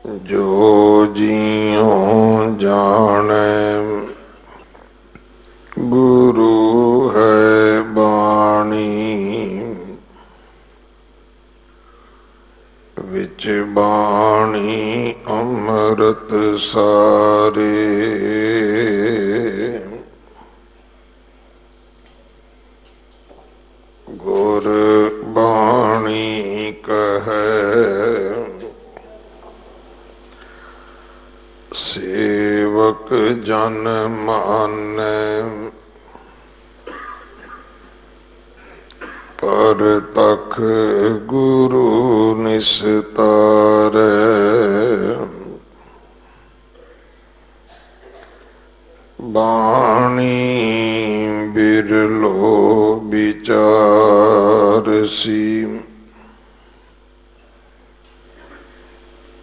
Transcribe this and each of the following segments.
जो जियों जाने गुरु है बाणी, विच बाणी अमृत सारे। गुर बाणी कहे सेवक जन मानै, पर तख गुरु निस्तारै। बाणी बिरलो विचारसी,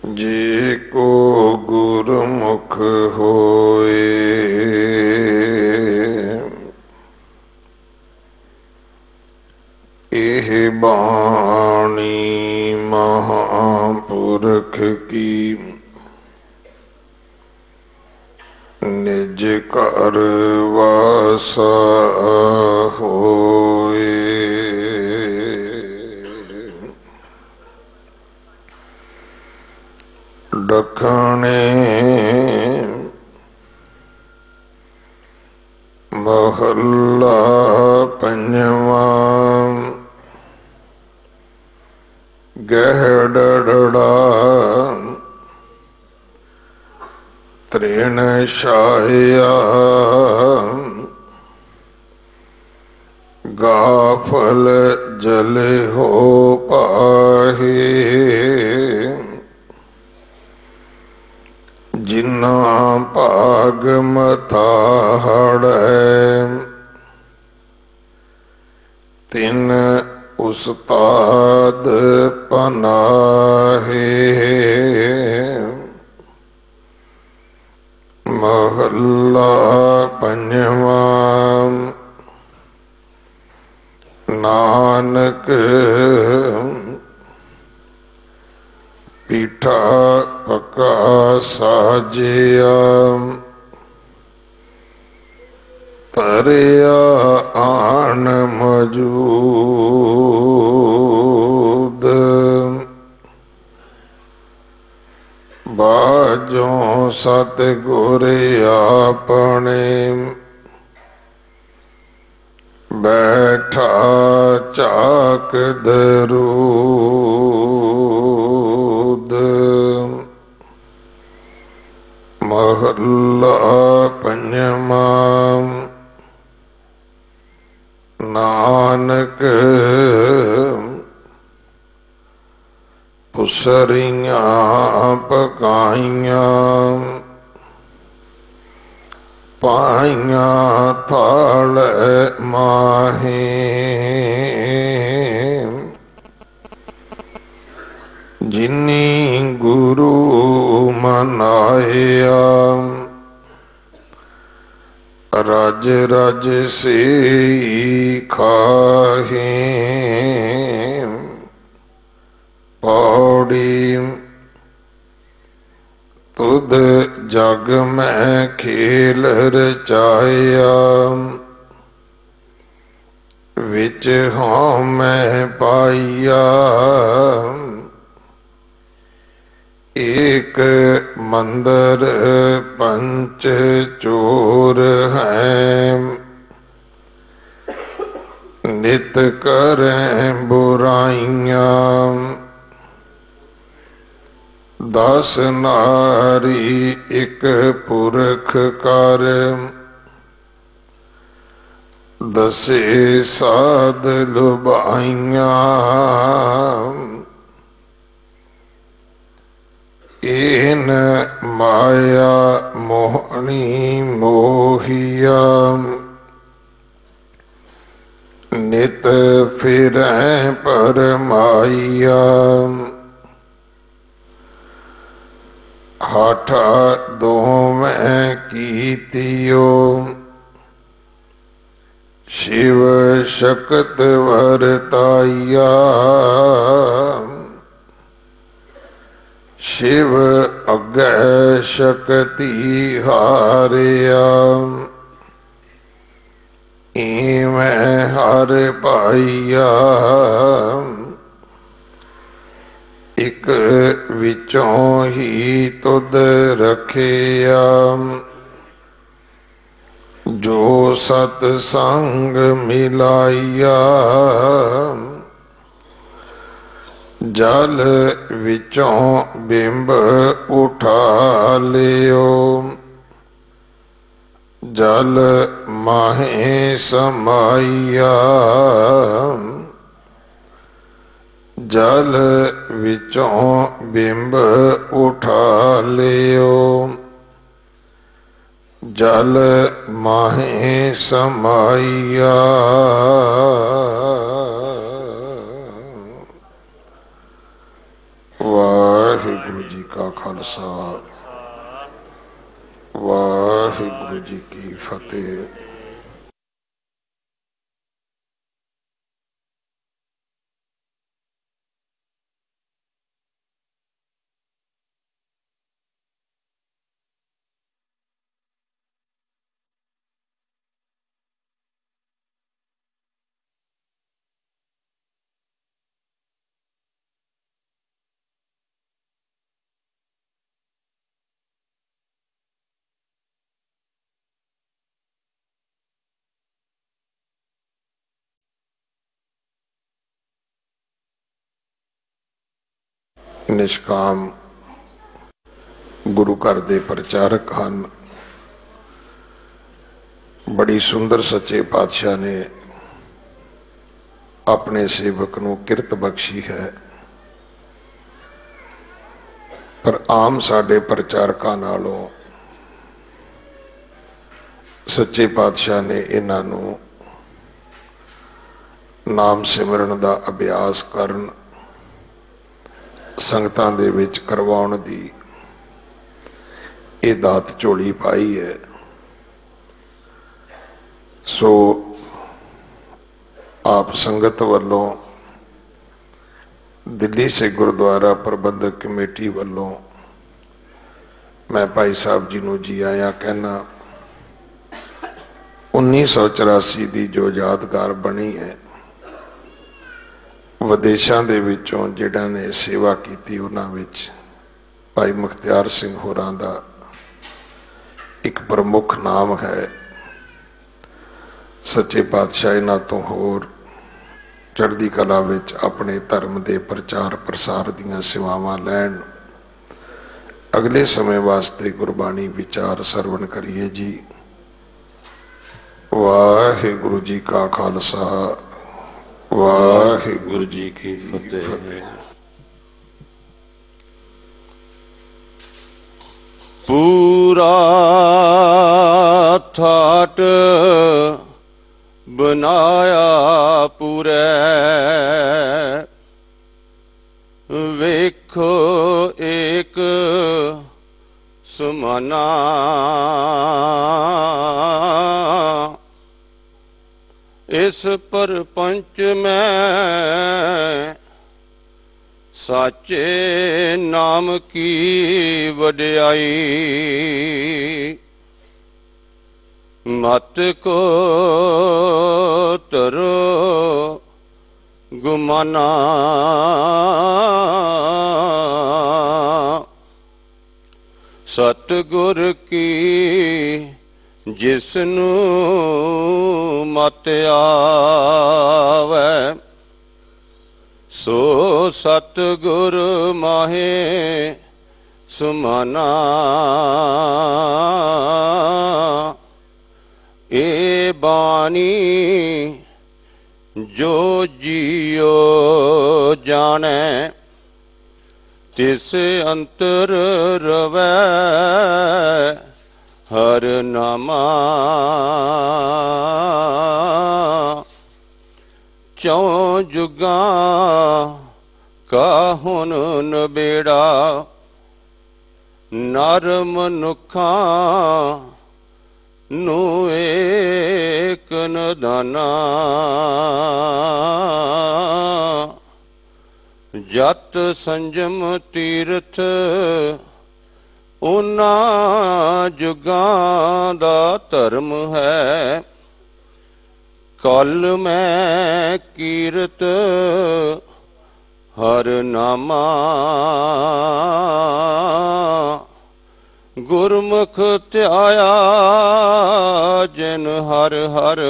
जे को गुरमुख होए। एह बाणी महापुरख की, निज कर वासा होए। दखने महला पंजवा, गहड़ड़ा तृण शाया, गाफल जल हो पाहे। जिन्ना भाग मथाड़ै, तिन उस्ताद पनाहे। महला पंजवा, नानक पीठा पका साजिया, तरिया आन मौजूद। बाजों सतगुर आपने, बैठा चाक दरूद। महला पंजवा, नानक पुसरियां पकाइयां, पाइयां थाल माहे। जिनी गुरु मनाया, रज रज से खाहे। पौड़ी तुद जग में खेल रचाया, विच हों मैं पाइया। एक मंदर पंच चोर हैं, नित करें बुराइयां। 10 नारी एक पुरख कर, दसे साध लुभाइयां। एन माया मोहनी मोहिया, नित फिरें परमाइया। हाठा दोवें कीतियो, शिव शक्त वरताइया। शिव अग्गै शक्ति हारिया, इवें हर पाइया। एक विचों ही तुद रखिया, जो सतसंग मिलाइया। जल विचों बिंब उठा लियो, जल माहे समाइया। जल विचों बिंब उठा लियो, जल माहे समाइया। वाहिगुरु जी का खालसा, वाहिगुरु जी की फतेह। निष्काम गुरु घर दे प्रचारक हैं। बड़ी सुंदर सच्चे पातशाह ने अपने सेवक नूं किरत बख्शी है, पर आम साडे प्रचारकां नालों सच्चे पातशाह ने इन्हां नूं नाम सिमरन दा अभ्यास करन, संगतां दे विच करवाउण दी ये दात झोली पाई है। सो आप संगत वालों दिल्ली से गुरुद्वारा प्रबंधक कमेटी वालों मैं भाई साहब जी नूं जी आया कहना। 1984 की जो यादगार बनी है, विदेशों दे विचों जिन्हां ने सेवा की उन्हां विच भाई मुख्तियार सिंह होरां दा एक प्रमुख नाम है। सच्चे पातशाह इन्हां तो होर चढ़दी कला विच अपने धर्म के प्रचार प्रसार दीआं सेवावां लैण। अगले समय वास्ते गुरबाणी विचार सरवण करिए जी। वाहिगुरु जी का खालसा, वाहिगुरु जी की फतेह। पूरा ठाट बनाया पूरे, वेखो एक समाना। इस परपंच में साचे नाम की वड्याई, मत को तरो गुमाना। सतगुर की जिसनू मत आवे, सो सतगुर माहे सुमाना। ए बानी जो जियो जाने, तिस अंतर रवै हर नामा। चौं जुगां का हुन नबेड़ा, नर मनुखां नू एक नदाना। जत सत संजम तीरथ ਉਹਨਾਂ ਜੁਗਾਂ ਦਾ ਧਰਮ ਹੈ। ਕਲ ਮੈਂ ਕੀਰਤ ਹਰ ਨਾਮਾ ਗੁਰਮੁਖ ਧਿਆਇਆ ਜਿਨ ਹਰ ਹਰ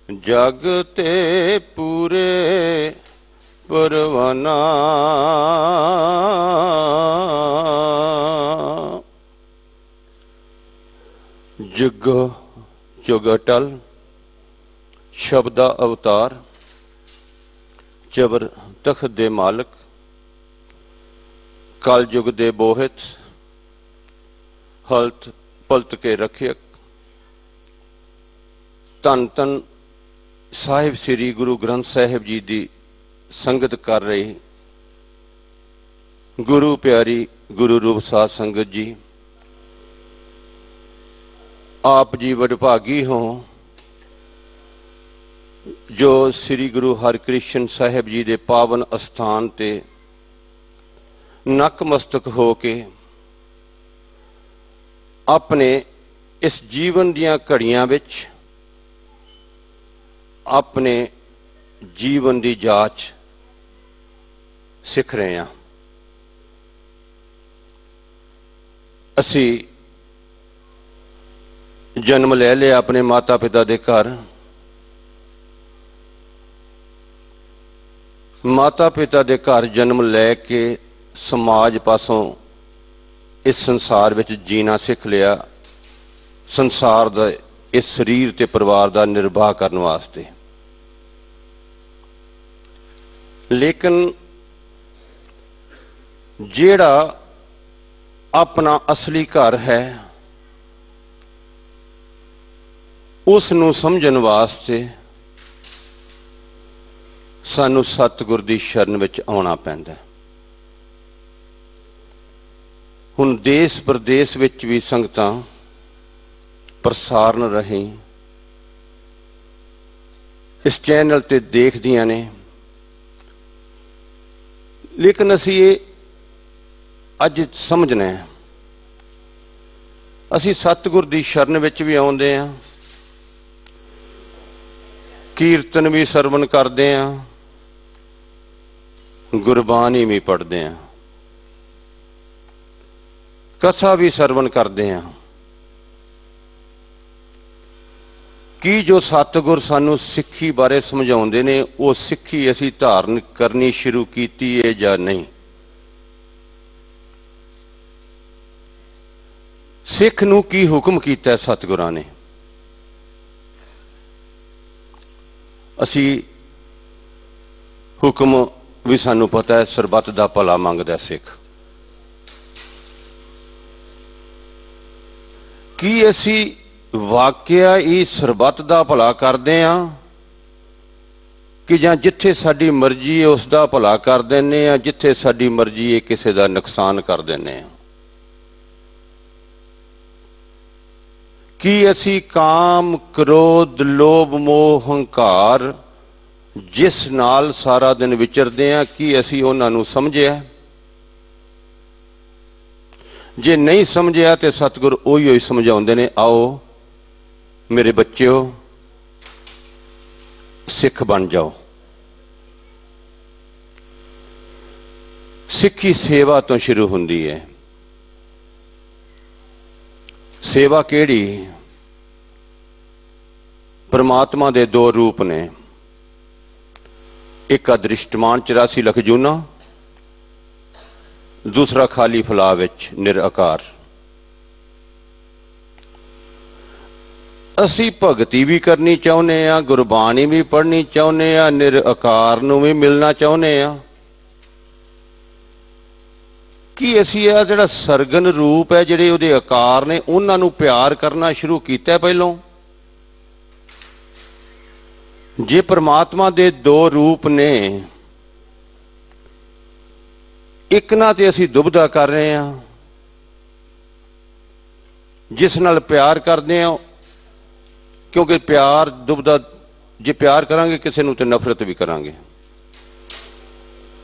ਜਗ ਤੇ ਪੂਰੇ ਪਰਵਾਨਾ। जुग जुग अटल शब्द दा अवतार जबर तख्त दे मालक कल युग दे बोहित हलत पलत के रखियक धन धन साहिब श्री गुरु ग्रंथ साहिब जी की संगत कर रही गुरु प्यारी गुरु रूप साध संगत जी, आप जी वडभागी हो जो श्री गुरु हरकृष्ण साहिब जी के पावन अस्थान ते नकमस्तक हो के अपने इस जीवन दियां घड़ियां विच अपने जीवन की जांच सिख रहे हैं। असी जन्म ले लिया अपने माता पिता के घर, माता पिता के घर जन्म लैके समाज पासों इस संसार में जीना सीख लिया, संसार का इस शरीर ते परिवार का निर्वाह करने वास्ते। लेकिन जेड़ा अपना असली घर है उसनूं समझण वास्ते सानू सतगुर दी शरण विच आउणा पैंदा। हुण देश प्रदेश विच भी संगतां प्रसारण रही इस चैनल ते देखदियां ने, लेकिन असीं ये अज समझना है, असीं सतगुर दी शरण विच भी आउंदे हां, कीर्तन भी सरवण करते हैं, गुरबानी भी पढ़ते हैं, कथा भी सरवण करते हैं कि जो सतगुर सानू सिक्खी बारे समझाउंदे ने वो सिक्खी असी धारण करनी शुरू कीती है या नहीं। सिख नू की हुक्म कीता सतगुरां ने। असी हुक्म भी सानू पता है, सरबत दा भला मंगदा सिख। की असी वाकया ही सरबत दा भला करदे हां कि जां जिथे साडी मर्जी है उस दा भला कर दिंदे हां, जिथे साडी मर्जी है किसी दा नुकसान कर दिंदे हां। कि असी काम क्रोध लोभ मोह हंकार जिस नाल सारा दिन विचरदे हैं कि असी उन्हां नूं समझिया? जे नहीं समझिया तो सतगुर उही समझाउंदे ने, आओ मेरे बच्चों सिख बन जाओ। सिक्खी सेवा तो शुरू हुंदी है। सेवा केड़ी? परमात्मा दे दो रूप ने, एक अदृष्टमान 84 लख जूना, दूसरा खाली फला विच निराकार। असी भगती भी करनी चाहुंदे आ, गुरबाणी भी पढ़नी चाहुंदे आ, निराकार नूं भी मिलना चाहुंदे आ। कि असी आ जिहड़ा सरगन रूप है, जिहड़े उहदे आकार ने, उन्हां नूं प्यार करना शुरू कीता पहलों। जे परमात्मा दे दो रूप ने, एक ना ते असी दुबदा कर रहे हैं, जिस नाल प्यार करते हैं, क्योंकि प्यार दुबदा, जे प्यार करांगे किसी नूं ते नफरत भी करांगे।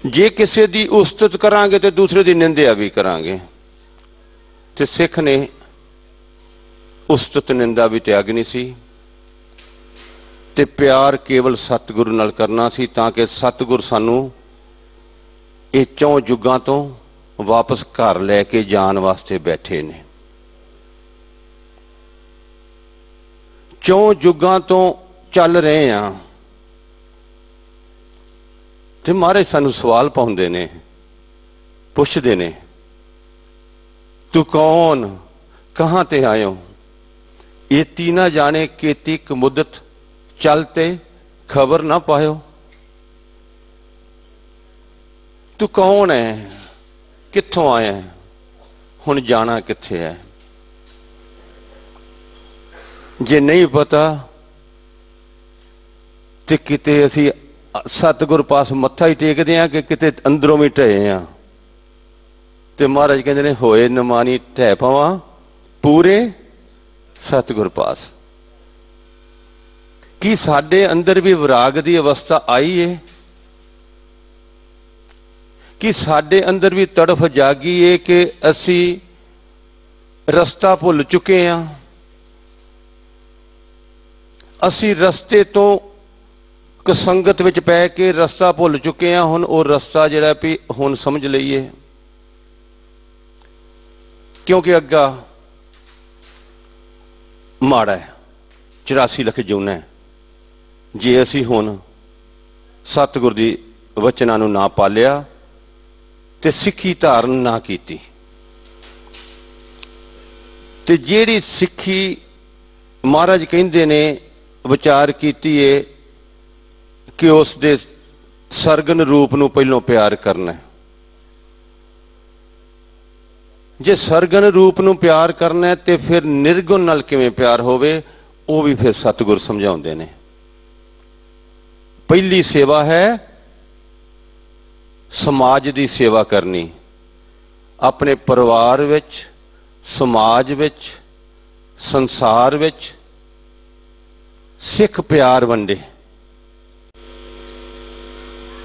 जे किसी की उस्तत करांगे तो दूसरे की निंदिया भी करांगे। ते सिख ने उस्तत निंदा भी त्यागनी सी ते प्यार केवल सतगुरु नाल करना सी, ताकि सतगुरु सानू ये चौं युगां तो वापस घर लैके जान वास्ते बैठे ने। चौं युगां तो चल रहे हैं ते महाराज सानू सवाल पाउंदे ने, पुछदे ने, तू कौन, कहां ते आयो, एती ना जाने केती मुद्दत चलते खबर ना पायो। तू कौन है, कित्थों आया है, हुण जाना कित्थे है। जे नहीं पता तो किते असी सतगुर पास मत्था ही टेकते हैं कि किते अंदरों भी ढे हैं। तो महाराज कहते ने होए नमानी ढह पवा पूरे सतगुर पास। कि साडे अंदर भी विराग की अवस्था आई है, कि साडे अंदर भी तड़फ जागी है कि असी रस्ता भुल चुके हैं, असी रस्ते तो कसंगत विच पै के रस्ता भुल चुके हैं। हुण वो रस्ता जिहड़ा भी हुण समझ लईए, क्योंकि अग्गा माड़ा है, 84 लख जूना है। जे असी हुण सतगुर दी वचनां नूं ना पालिया ते सिੱਖੀ धारण ना कीती, ते जिहड़ी सिੱਖੀ महाराज कहंदे ने विचार कीती है कि उस दे सरगन रूप नूं पहलों प्यार करना है। जे सरगन रूप नूं प्यार करना है तो फिर निर्गुण नाल किवें प्यार होवे, वो भी फिर सतगुर समझाउंदे ने। पहली सेवा है समाज की सेवा करनी, अपने परिवार विच, समाज विच, संसार विच सिख प्यार वंडे।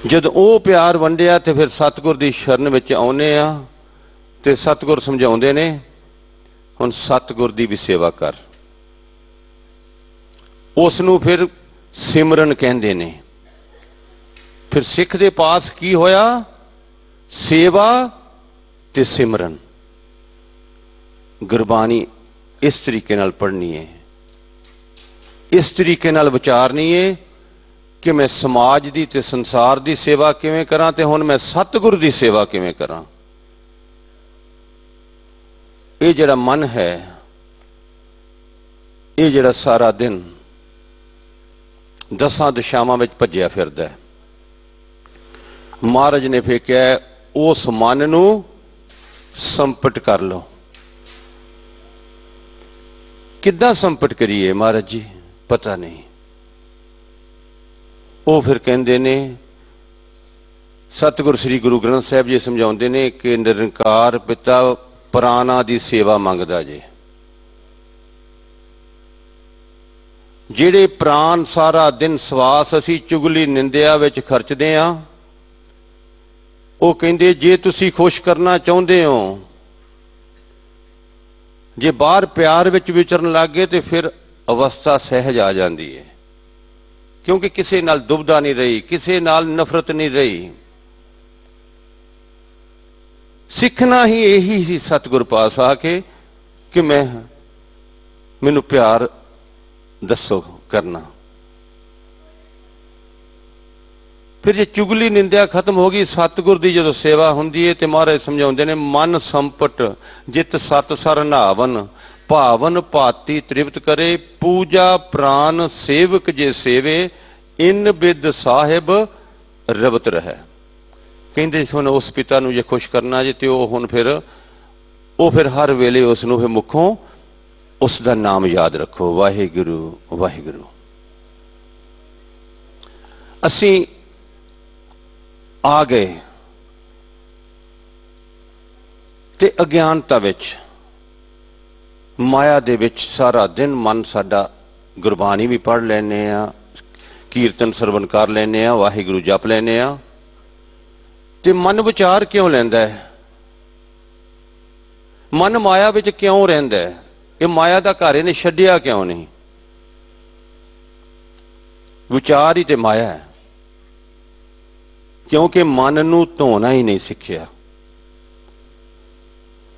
जद वो प्यार वंडिया तो फिर सतगुर की शरण में आने आ ते सतगुर समझाउंदे ने हुण सतगुर की भी सेवा कर। उसनूं फिर सिमरन कहंदे ने। फिर सिख दे पास की होया, सेवा ते सिमरन। गुरबाणी इस तरीके नाल पढ़नी है, इस तरीके नाल विचारनी है कि मैं समाज की ते संसार की सेवा किवें करां ते हुण मैं सतगुर की सेवा किवें करां। ये जिहड़ा मन है, ये जिहड़ा सारा दिन 10 दिशावां विच भज्जिया फिरदा है, महाराज ने फिर कहा उस मन नूं संपट कर लो। किद्दां संपट करिए महाराज जी, पता नहीं। वो फिर कहते ने, सतगुर श्री गुरु ग्रंथ साहब जी समझाते ने कि निरंकार पिता प्राणा की सेवा मंगदा जे। जिहड़े प्राण सारा दिन सवास असी चुगली निंदिया विच खर्चदे आ, वो कहंदे जे तुसी खुश करना चाहुंदे हो, जे बाहर प्यार विच विचरन लग गए तो फिर अवस्था सहज आ जाती है, क्योंकि किसी नाल दुविधा नहीं रही, किसी नाल नफरत नहीं रही। सीखना ही यही सी सतगुर पास आके कि मैनू प्यार दसो करना। फिर जे चुगली निंदिया खत्म हो गई, सतगुर की जो सेवा होंदी है तो महाराज समझाते ने मन संपट जित सत सर नावन भावन भाती तृप्त करे पूजा प्राण सेवक जे सेवे इन बिद साहिब रवत रहे। कहते सुन उस पिता नूं जे खुश करना जे तो हुण फिर हर वेले उसनूं फिर मुखों उसका नाम याद रखो, वाहिगुरु वाहिगुरु। असी आ गए ते अज्ञानता विच माया दे विच सारा दिन मन साडा गुरबाणी भी पढ़ लैने आ, कीर्तन सरवण कर लैने आ, वाहिगुरु जप लैने आ, ਤੇ ਮਨ ਵਿਚਾਰ ਕਿਉਂ ਲੈਂਦਾ ਹੈ? ਮਨ ਮਾਇਆ ਵਿੱਚ ਕਿਉਂ ਰਹਿੰਦਾ ਹੈ? ਇਹ ਮਾਇਆ ਦਾ ਘਰ ਇਹਨੇ ਛੱਡਿਆ ਕਿਉਂ ਨਹੀਂ? ਵਿਚਾਰ ਹੀ ਤੇ ਮਾਇਆ ਹੈ, ਕਿਉਂਕਿ ਮਨ ਨੂੰ ਧੋਣਾ ਹੀ ਨਹੀਂ ਸਿੱਖਿਆ,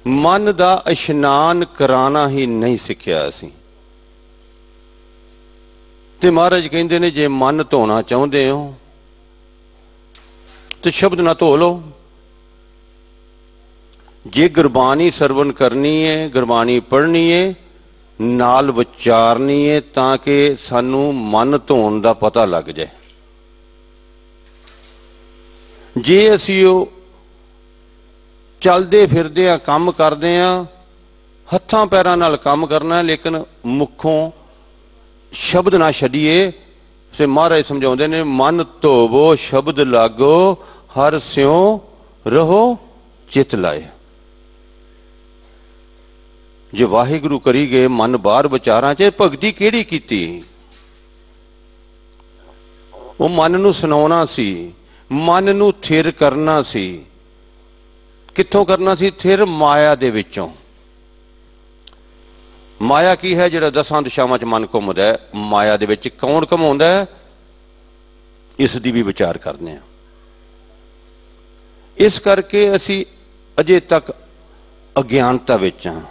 ਮਨ ਦਾ ਇਸ਼ਨਾਨ ਕਰਾਣਾ ਹੀ ਨਹੀਂ ਸਿੱਖਿਆ ਅਸੀਂ। ਤੇ ਮਹਾਰਾਜ ਕਹਿੰਦੇ ਨੇ ਜੇ ਮਨ ਧੋਣਾ ਚਾਹੁੰਦੇ ਹੋ ਤੇ ਸ਼ਬਦ ਨਾ ਧੋ ਲਓ। ਜੇ ਗੁਰਬਾਣੀ ਸਰਵਣ ਕਰਨੀ ਹੈ, ਗੁਰਬਾਣੀ ਪੜ੍ਹਨੀ ਹੈ, ਨਾਲ ਵਿਚਾਰਨੀ ਹੈ, ਤਾਂ ਕਿ ਸਾਨੂੰ ਮਨ ਧੋਣ ਦਾ ਪਤਾ ਲੱਗ ਜਾਏ। ਜੇ ਅਸੀਂ ਉਹ ਚੱਲਦੇ ਫਿਰਦੇ ਆ, ਕੰਮ ਕਰਦੇ ਆ, ਹੱਥਾਂ ਪੈਰਾਂ ਨਾਲ ਕੰਮ ਕਰਨਾ, ਲੇਕਿਨ ਮੁੱਖੋਂ ਸ਼ਬਦ ਨਾ ਛੱਡੀਏ, ਤੇ ਮਹਾਰਾਜ ਸਮਝਾਉਂਦੇ ਨੇ ਮਨ ਧੋਵੋ ਸ਼ਬਦ ਲਾਗੋ, ਹਰ ਸਿਉ ਰਹੋ ਚਿਤ ਲਾਏ। ਜੇ ਵਾਹਿਗੁਰੂ ਕਰੀ ਗਏ ਮਨ ਬਾਹਰ ਵਿਚਾਰਾਂ ਚ, ਭਗਤੀ ਕਿਹੜੀ ਕੀਤੀ? ਉਹ ਮਨ ਨੂੰ ਸੁਣਾਉਣਾ ਸੀ, ਮਨ ਨੂੰ ਥਿਰ ਕਰਨਾ ਸੀ। ਕਿੱਥੋਂ ਕਰਨਾ ਸੀ? ਥਿਰ ਮਾਇਆ ਦੇ ਵਿੱਚੋਂ। ਮਾਇਆ ਕੀ ਹੈ? ਜਿਹੜਾ 10 ਦਿਸ਼ਾਵਾਂ ਚ ਮਨ ਘੁੰਮਦਾ ਹੈ, ਮਾਇਆ ਦੇ ਵਿੱਚ ਕੌਣ ਘੁਮਾਉਂਦਾ ਹੈ? ਇਸ ਦੀ ਵੀ ਵਿਚਾਰ ਕਰਦੇ ਹਾਂ। ਇਸ ਕਰਕੇ ਅਸੀਂ ਅਜੇ ਤੱਕ ਅਗਿਆਨਤਾ ਵਿੱਚ ਹਾਂ।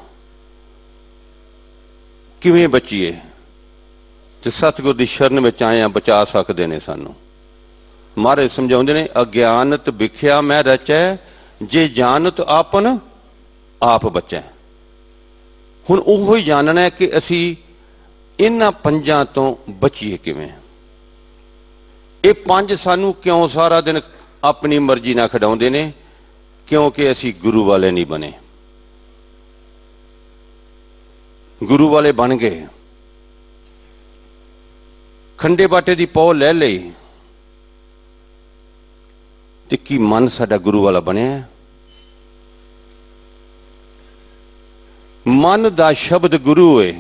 ਕਿਵੇਂ ਬਚੀਏ? ਤੇ ਸਤਿਗੁਰ ਦੀ ਸ਼ਰਨ ਵਿੱਚ ਆਏ ਆ, ਬਚਾ ਸਕਦੇ ਨੇ ਸਾਨੂੰ। ਮਹਾਰਾਜ ਸਮਝਾਉਂਦੇ ਨੇ ਅਗਿਆਨਤ ਵਿਖਿਆ ਮੈਂ ਰਚੈ, ਜੇ ਜਾਣਤ ਆਪਨ ਆਪ ਬਚੈ। ਹੁਣ ਉਹੋ ਹੀ ਜਾਣਨਾ ਹੈ ਕਿ ਅਸੀਂ ਇਹਨਾਂ ਪੰਜਾਂ ਤੋਂ ਬਚੀਏ ਕਿਵੇਂ। ਇਹ ਪੰਜ ਸਾਨੂੰ ਕਿਉਂ ਸਾਰਾ ਦਿਨ ਆਪਣੀ ਮਰਜ਼ੀ ਨਾਲ ਖਿਡਾਉਂਦੇ ਨੇ? ਕਿਉਂਕਿ ਅਸੀਂ ਗੁਰੂ ਵਾਲੇ ਨਹੀਂ ਬਣੇ। ਗੁਰੂ ਵਾਲੇ ਬਣ ਗਏ, ਖੰਡੇ ਬਾਟੇ ਦੀ ਪੌ ਲੈ ਲਈ, ਤੇ ਕੀ ਮਨ ਸਾਡਾ ਗੁਰੂ ਵਾਲਾ ਬਣਿਆ? ਮਨ ਦਾ ਸ਼ਬਦ ਗੁਰੂ ਹੈ,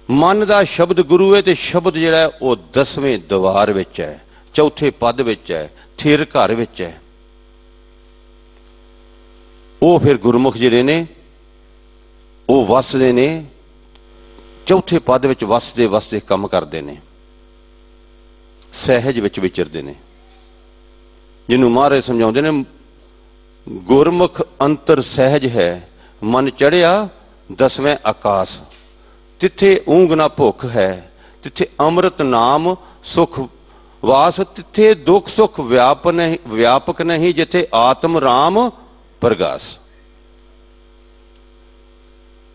ਮਨ ਦਾ ਸ਼ਬਦ ਗੁਰੂ ਹੈ। ਤੇ ਸ਼ਬਦ ਜਿਹੜਾ ਉਹ 10ਵੇਂ ਦੁਆਰ ਵਿੱਚ ਹੈ, ਚੌਥੇ ਪਦ ਵਿੱਚ ਹੈ, ਥਿਰ ਘਰ ਵਿੱਚ ਹੈ। ਉਹ ਫਿਰ ਗੁਰਮੁਖ ਜਿਹੜੇ ਨੇ ਉਹ ਵਸਦੇ ਨੇ ਚੌਥੇ ਪਦ ਵਿੱਚ, ਵਸਦੇ ਵਸਦੇ ਕੰਮ ਕਰਦੇ ਨੇ, ਸਹਿਜ ਵਿੱਚ ਵਿਚਰਦੇ ਨੇ। ਜਿਹਨੂੰ ਮਹਾਰਾਜ ਸਮਝਾਉਂਦੇ ਨੇ ਗੁਰਮੁਖ ਅੰਤਰ ਸਹਿਜ ਹੈ, ਮਨ ਚੜਿਆ 10ਵੇਂ ਆਕਾਸ। ਤਿੱਥੇ ਊਂਘ ਨਾ ਭੁੱਖ ਹੈ, ਤਿੱਥੇ ਅੰਮ੍ਰਿਤ ਨਾਮ ਸੁਖ ਵਾਸ। ਤਿੱਥੇ ਦੁੱਖ ਸੁਖ ਵਿਆਪਕ ਨਹੀਂ, ਜਿੱਥੇ ਆਤਮ ਰਾਮ ਪ੍ਰਗਾਸ।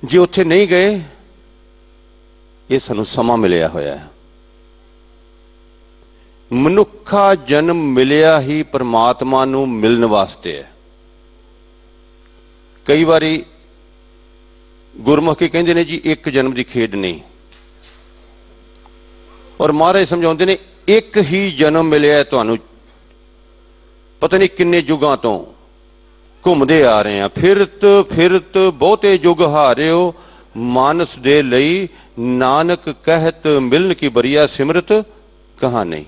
ਜੇ ਉੱਥੇ ਨਹੀਂ ਗਏ, ਇਹ ਸਾਨੂੰ ਸਮਾਂ ਮਿਲਿਆ ਹੋਇਆ ਹੈ। ਮਨੁੱਖਾ ਜਨਮ ਮਿਲਿਆ ਹੀ ਪਰਮਾਤਮਾ ਨੂੰ ਮਿਲਣ ਵਾਸਤੇ ਹੈ। ਕਈ ਵਾਰੀ ਗੁਰਮੁਖੀ ਕਹਿੰਦੇ ਨੇ ਜੀ ਇੱਕ ਜਨਮ ਦੀ ਖੇਡ ਨਹੀਂ, ਔਰ ਮਹਾਰਾਜ ਸਮਝਾਉਂਦੇ ਨੇ ਇੱਕ ਹੀ ਜਨਮ ਮਿਲਿਆ ਤੁਹਾਨੂੰ। ਪਤਾ ਨਹੀਂ ਕਿੰਨੇ ਯੁੱਗਾਂ ਤੋਂ ਘੁੰਮਦੇ ਆ ਰਹੇ ਆ, ਫਿਰਤ ਫਿਰਤ ਬਹੁਤੇ ਯੁੱਗ ਹਾਰਿਓ, ਮਾਨਸ ਦੇ ਲਈ ਨਾਨਕ ਕਹਿਤ ਮਿਲਨ ਕੀ ਬਰੀਆ, ਸਿਮਰਤ ਕਹਾਂ ਨਹੀਂ।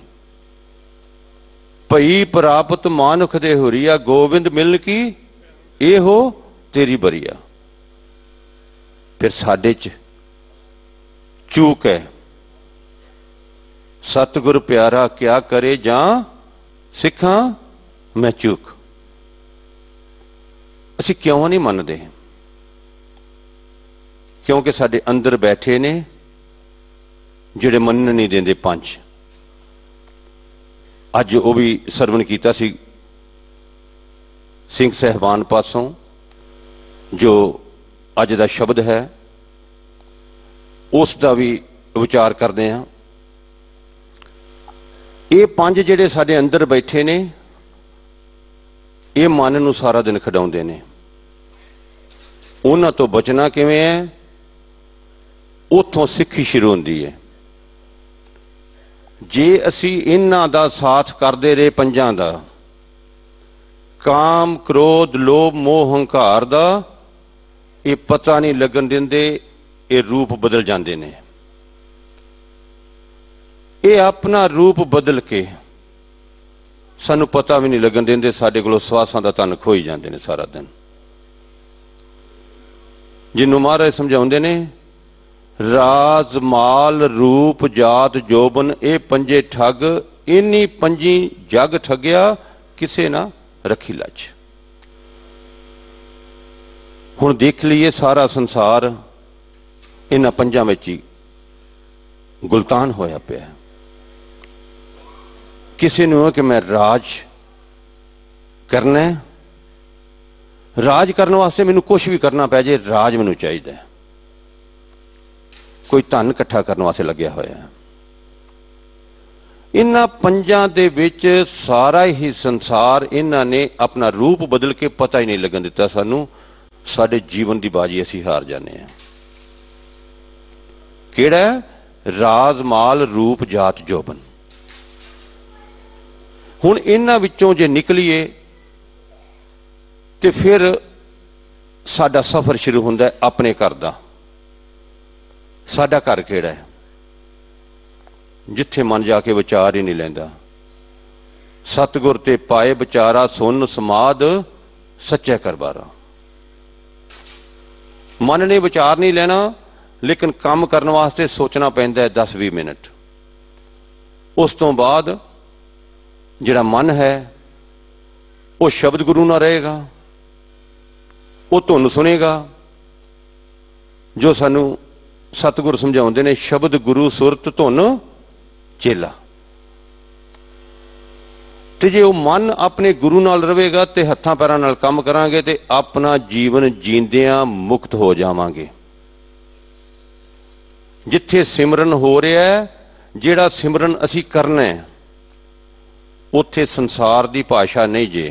ਭਈ ਪ੍ਰਾਪਤ ਮਾਨੁਖ ਦੇ ਹੁਰੀਆ, ਗੋਬਿੰਦ ਮਿਲਨ ਕੀ ਇਹੋ ਤੇਰੀ ਬਰੀਆ। ਫਿਰ ਸਾਡੇ ਚ ਚੂਕ ਹੈ। ਸਤਿਗੁਰ ਪਿਆਰਾ ਕਿਆ ਕਰੇ, ਜਾਂ ਸਿੱਖਾਂ ਮੈਂ ਚੂਕ। ਅਸੀਂ ਕਿਉਂ ਨਹੀਂ ਮੰਨਦੇ? ਕਿਉਂਕਿ ਸਾਡੇ ਅੰਦਰ ਬੈਠੇ ਨੇ ਜਿਹੜੇ ਮੰਨਣ ਨਹੀਂ ਦਿੰਦੇ ਪੰਜ। ਅੱਜ ਉਹ ਵੀ ਸਰਵਣ ਕੀਤਾ ਸੀ ਸਿੰਘ ਸਹਿਬਾਨ ਪਾਸੋਂ, ਜੋ ਅੱਜ ਦਾ ਸ਼ਬਦ ਹੈ, ਉਸ ਦਾ ਵੀ ਵਿਚਾਰ ਕਰਦੇ ਹਾਂ। ਇਹ ਪੰਜ ਜਿਹੜੇ ਸਾਡੇ ਅੰਦਰ ਬੈਠੇ ਨੇ, ਇਹ ਮਨ ਨੂੰ ਸਾਰਾ ਦਿਨ ਖਿਡਾਉਂਦੇ ਨੇ। ਉਹਨਾਂ ਤੋਂ ਬਚਣਾ ਕਿਵੇਂ ਹੈ? ਉੱਥੋਂ ਸਿੱਖੀ ਸ਼ੁਰੂ ਹੁੰਦੀ ਹੈ। ਜੇ ਅਸੀਂ ਇਹਨਾਂ ਦਾ ਸਾਥ ਕਰਦੇ ਰਹੇ, ਪੰਜਾਂ ਦਾ, ਕਾਮ ਕ੍ਰੋਧ ਲੋਭ ਮੋਹ ਹੰਕਾਰ ਦਾ, ਇਹ ਪਤਾ ਨਹੀਂ ਲੱਗਣ ਦਿੰਦੇ, ਇਹ ਰੂਪ ਬਦਲ ਜਾਂਦੇ ਨੇ। ਇਹ ਆਪਣਾ ਰੂਪ ਬਦਲ ਕੇ सानू पता भी नहीं लगन देंदे, साडे कोलों सवासां दा धन खोई जांदे ने सारा दिन। जिन्नू महाराज समझाउंदे ने राज माल रूप जात जोबन ये पंजे ठग, इन्नी पंजी जग ठगिया किसे ना रखी लज। हुण देख लीए सारा संसार इन्हां पंजां विच ही गुलतान होया पिया। किसी नूं है कि मैं राज करना है, राज करने वास्ते मैनूं कुछ भी करना पै जाए, राज मैनूं चाहिदा है। कोई धन इकट्ठा करने वास्ते लग्या होया है। इन्हां पंजां दे विच सारा ही संसार इन्हां ने अपना रूप बदल के पता ही नहीं लगन दिता सानूं। साडे जीवन की बाजी असीं हार जाने हैं। किहड़ा राज माल रूप जात जोबन। हुण इन्हां विच्चों जे निकलीए ते फिर साडा सफर शुरू हुंदा है अपने घर दा। साडा घर किहड़ा है जिथे मन जाके विचार ही नहीं लैंदा। सतगुर ते पाए विचारा सुन समाद सच्चे करबारा। मन ने विचार नहीं लेना, लेकिन काम करने वास्ते सोचना पैंदा है 10-20 मिनट। उस तो बाद जिहड़ा मन है वो शब्द गुरु ना रहेगा, वो धुन सुनेगा। जो सानू सतगुर समझाउंदे ने शब्द गुरु सुरत धुन चेला। ते जे वो मन अपने गुरु नाल रहेगा ते हत्थां पैरां नाल काम करांगे ते अपना जीवन जींदियां मुक्त हो जावांगे। जिथे सिमरन हो रहा है, जिहड़ा सिमरन असी करना है, उत्थे संसार की भाषा नहीं जे।